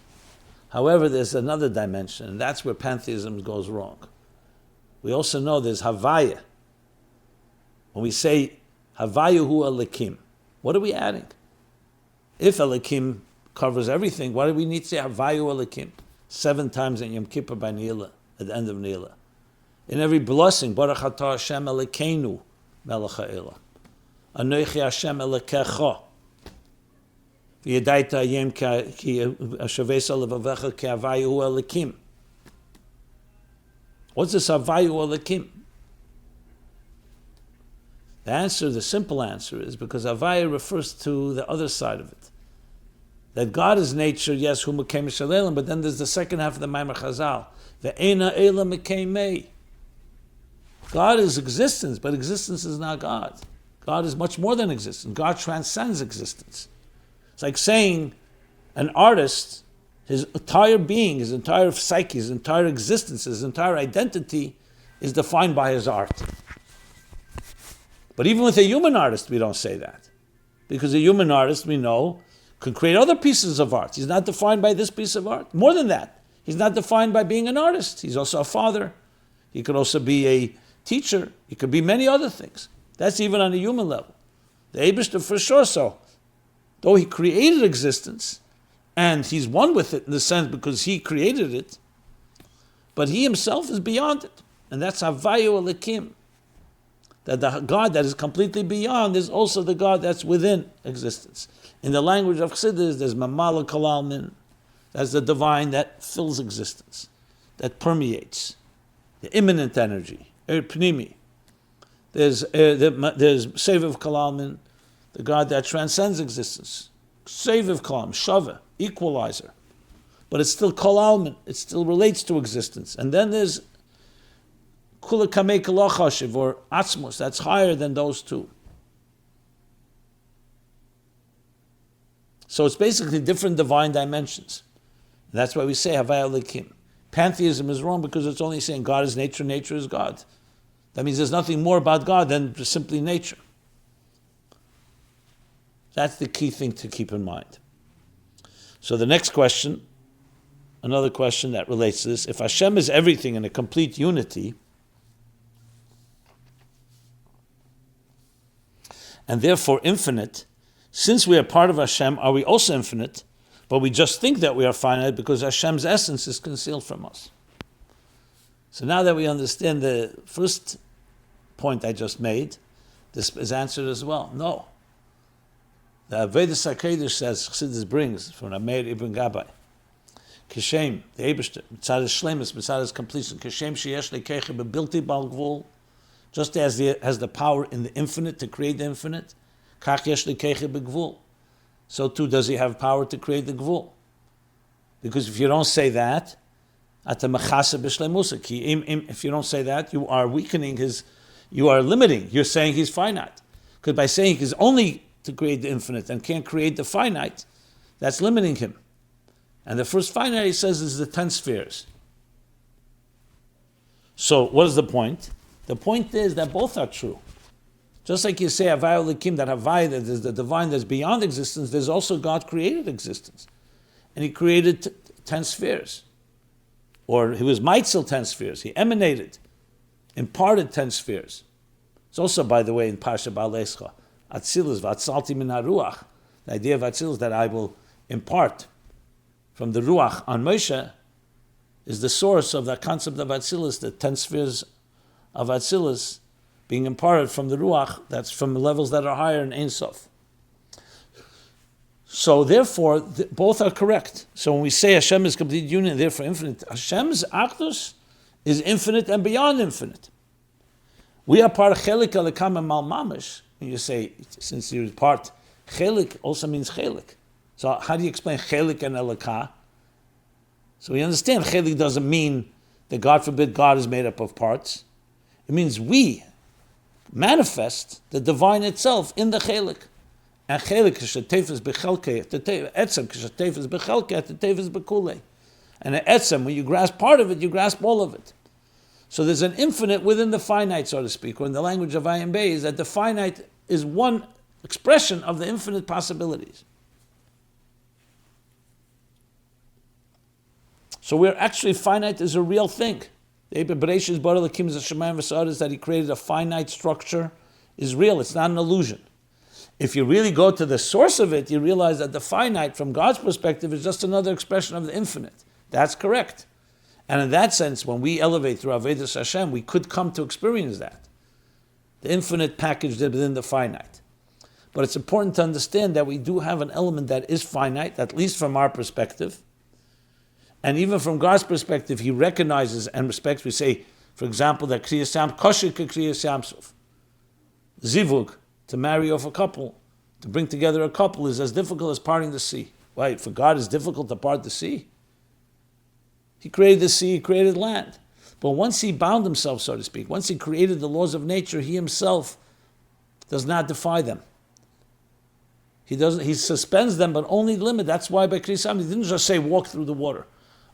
However, there's another dimension, and that's where pantheism goes wrong. We also know there's Havaya. When we say Havaya Hu Elokim, what are we adding? If Elokim covers everything, why do we need to say Havaya Hu Elokim 7 times in Yom Kippur by Nila, at the end of Nila? In every blessing, Baruch Atah Hashem Elokeinu Melech HaElah. Anochi Hashem Elokecha. V'yadaita Hayem ki Ashavesa Levavecha ki Havaya Hu Elokim. What's this Havaya Hu Elokim? The answer, the simple answer is because Havaya refers to the other side of it. That God is nature, yes, Hu Mekayim Shel Elam, but then there's the second half of the Maimar Chazal. Ve'ena Elam Mekayim Mei. God is existence, but existence is not God. God is much more than existence. God transcends existence. It's like saying an artist, his entire being, his entire psyche, his entire existence, his entire identity is defined by his art. But even with a human artist, we don't say that. Because a human artist, we know, can create other pieces of art. He's not defined by this piece of art. More than that, he's not defined by being an artist. He's also a father. He could also be a teacher. He could be many other things. That's even on a human level. The Eibishter for sure so. Though he created existence, and he's one with it in the sense because he created it, but he himself is beyond it. And that's Havaya Hu Elokim. That the God that is completely beyond is also the God that's within existence. In the language of Chassidus, there's Mamala Kalalmin. That's the divine that fills existence, that permeates, the immanent energy, Pnimi. There's Seviv Kalalmin, the God that transcends existence. Seviv Kalalmin, Shava, equalizer. But it's still Kalalmin, it still relates to existence. And then there's Kula Kamei Kalachashiv, or Atzmus, that's higher than those two. So it's basically different divine dimensions. And that's why we say Havaya Elokim. Pantheism is wrong because it's only saying God is nature, nature is God. That means there's nothing more about God than simply nature. That's the key thing to keep in mind. So the next question, another question that relates to this, if Hashem is everything in a complete unity, and therefore infinite, since we are part of Hashem, are we also infinite, but we just think that we are finite because Hashem's essence is concealed from us. So now that we understand the first point I just made, this is answered as well. No. The Avodas HaKodesh says, Chassidus brings from Meir Ibn Gabbai, Kishem, the Eibishter, Mitzad Shlemus, Mitzad completion, Kishem sheyesh lekeche bebilti bal gvul, just as he has the power in the infinite to create the infinite, kach yesh lekeche begvul. so too does he have power to create the gvul. Because if you don't say that, if you don't say that, you are weakening you are limiting, you're saying he's finite. Because by saying he's only to create the infinite and can't create the finite, that's limiting him. And the first finite, he says, is the 10 spheres. So what is the point? The point is that both are true. Just like you say, Elokim, that Havai, that is the divine that's beyond existence, there's also God created existence. And he created 10 spheres. Or he was Meitzil 10 spheres. He emanated, imparted 10 spheres. It's also, by the way, in Parshas Behaalotecho, Atzilus, V'atzalti min haruach. The idea of Atzilus, that I will impart from the Ruach on Moshe, is the source of that concept of Atzilus, the 10 spheres of Atzilus being imparted from the Ruach, that's from the levels that are higher in Ein Sof. So therefore, both are correct. So when we say Hashem is complete union, therefore infinite, Hashem's Achdus is infinite and beyond infinite. We are part of Chelik Elokim and Mal Mamish. And you say, since you're part, Chelik also means Chelik. So how do you explain Chelik and Elokah? So we understand Chelik doesn't mean that, God forbid, God is made up of parts. It means we manifest the divine itself in the Chelik. And Chelik Kshatefes Bechelke, Etzem Kshatefes Bechelke, Ktefes Bekule. And an Etzem, when you grasp part of it, you grasp all of it. So there's an infinite within the finite, so to speak, or in the language of Ayin Bey, is that the finite is one expression of the infinite possibilities. So we're actually, finite is a real thing. The Bereshis bara Elokim Hashemayim v'sa'aretz, that he created a finite structure, is real. It's not an illusion. If you really go to the source of it, you realize that the finite, from God's perspective, is just another expression of the infinite. That's correct. And in that sense, when we elevate through Avodas Hashem, we could come to experience that. The infinite packaged within the finite. But it's important to understand that we do have an element that is finite, at least from our perspective. And even from God's perspective, he recognizes and respects. We say, for example, that Kriyas Yam, Kosher Kriyas Yamsuf. Zivug, to marry off a couple, to bring together a couple, is as difficult as parting the sea. Why? For God, it's difficult to part the sea. He created the sea, he created land. But once he bound himself, so to speak, once he created the laws of nature, he himself does not defy them. He suspends them, but only limit. That's why by Kriyas Yam, he didn't just say walk through the water.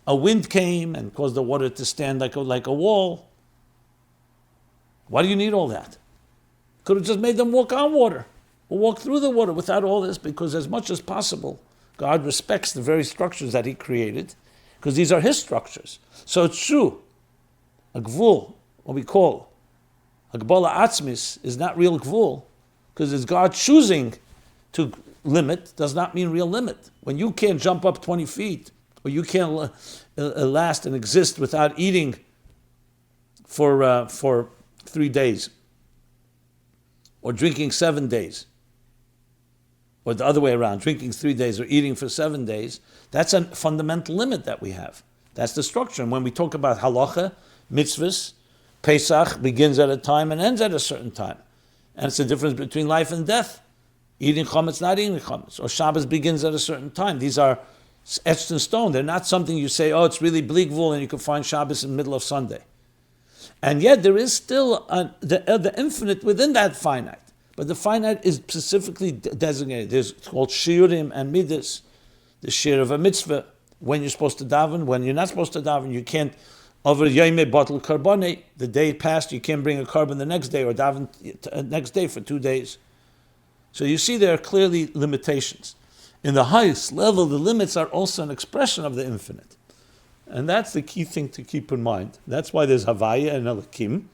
A wind came and caused the water to stand like a wall. Why do you need all that? Could have just made them walk on water or walk through the water without all this, because as much as possible, God respects the very structures that he created, because these are his structures. So it's true. A gvul, what we call a gbala atzmis, is not real gvul, because it's God choosing to limit, does not mean real limit. When you can't jump up 20 feet, or you can't last and exist without eating for 3 days, or drinking 7 days, or the other way around, drinking 3 days or eating for 7 days, that's a fundamental limit that we have. That's the structure. And when we talk about halacha, mitzvahs, Pesach begins at a time and ends at a certain time. And it's the difference between life and death. Eating chametz, not eating chametz. Or Shabbos begins at a certain time. These are etched in stone. They're not something you say, oh, it's really bleak wool and you can find Shabbos in the middle of Sunday. And yet there is still the infinite within that finite. But the finite is specifically designated. It's called shiurim and midas. The shir of a mitzvah, when you're supposed to daven, when you're not supposed to daven, you can't, over yomei batel karbonei, the day passed, you can't bring a carbon the next day or daven next day for 2 days. So you see there are clearly limitations. In the highest level, the limits are also an expression of the infinite. And that's the key thing to keep in mind. That's why there's Havaya and Elokim.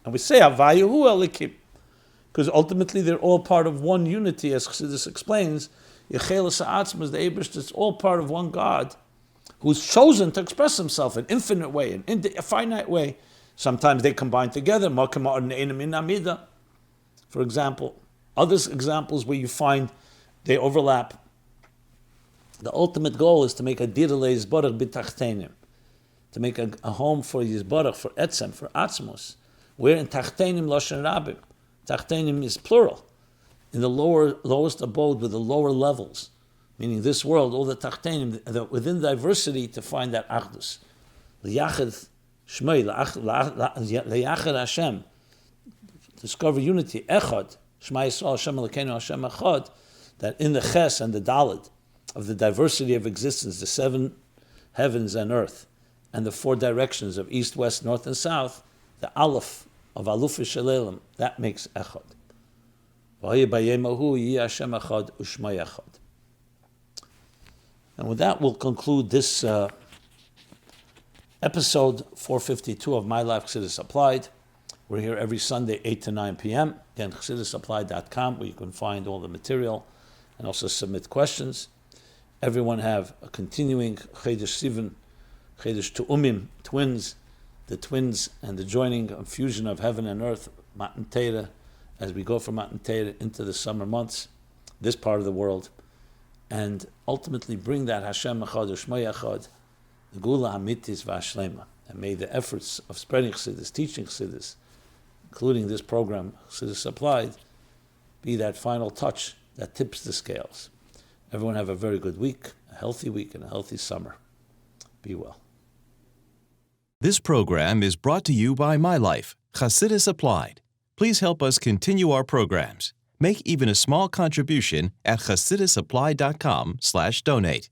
And we say Havaya hu Elokim, because ultimately they're all part of one unity, as Chassidus explains. Yechelas ha'atzmas, the Eibush, it's all part of one God who's chosen to express himself in an infinite way, in a finite way. Sometimes they combine together. For example, other examples where you find they overlap. The ultimate goal is to make a dir le'yizborach b'tachtenim, to make a home for yizborach, for etzem, for atzmos. Where in tachtenim loshen rabim. Tachtenim is plural. in the lowest abode with the lower levels, meaning this world, all the tachtenim, within diversity to find that achdus. Liyachid shmei, liyachid Hashem, discover unity, echad, Shema Yisrael, Hashem Elokeinu, Hashem echad, that in the ches and the daled of the diversity of existence, the 7 heavens and earth, and the 4 directions of east, west, north, and south, the aleph of aluf shelelim, that makes echad. And with that, we'll conclude this episode 452 of My Life Chassidus Applied. We're here every Sunday, 8 to 9 p.m. Again, ChassidusApplied.com, where you can find all the material and also submit questions. Everyone have a continuing Chedesh Sivan, Chedesh Tu'umim, twins, the twins and the joining and fusion of heaven and earth, Matan Torah, as we go from Matan Torah into the summer months, this part of the world, and ultimately bring that Hashem Echad U'Shmei Echad, the Gula Hamitis V'Ashlema. And may the efforts of spreading Chassidus, teaching Chassidus, including this program, Chassidus Applied, be that final touch that tips the scales. Everyone have a very good week, a healthy week, and a healthy summer. Be well. This program is brought to you by My Life, Chassidus Applied. Please help us continue our programs. Make even a small contribution at ChassidusApplied.com/donate.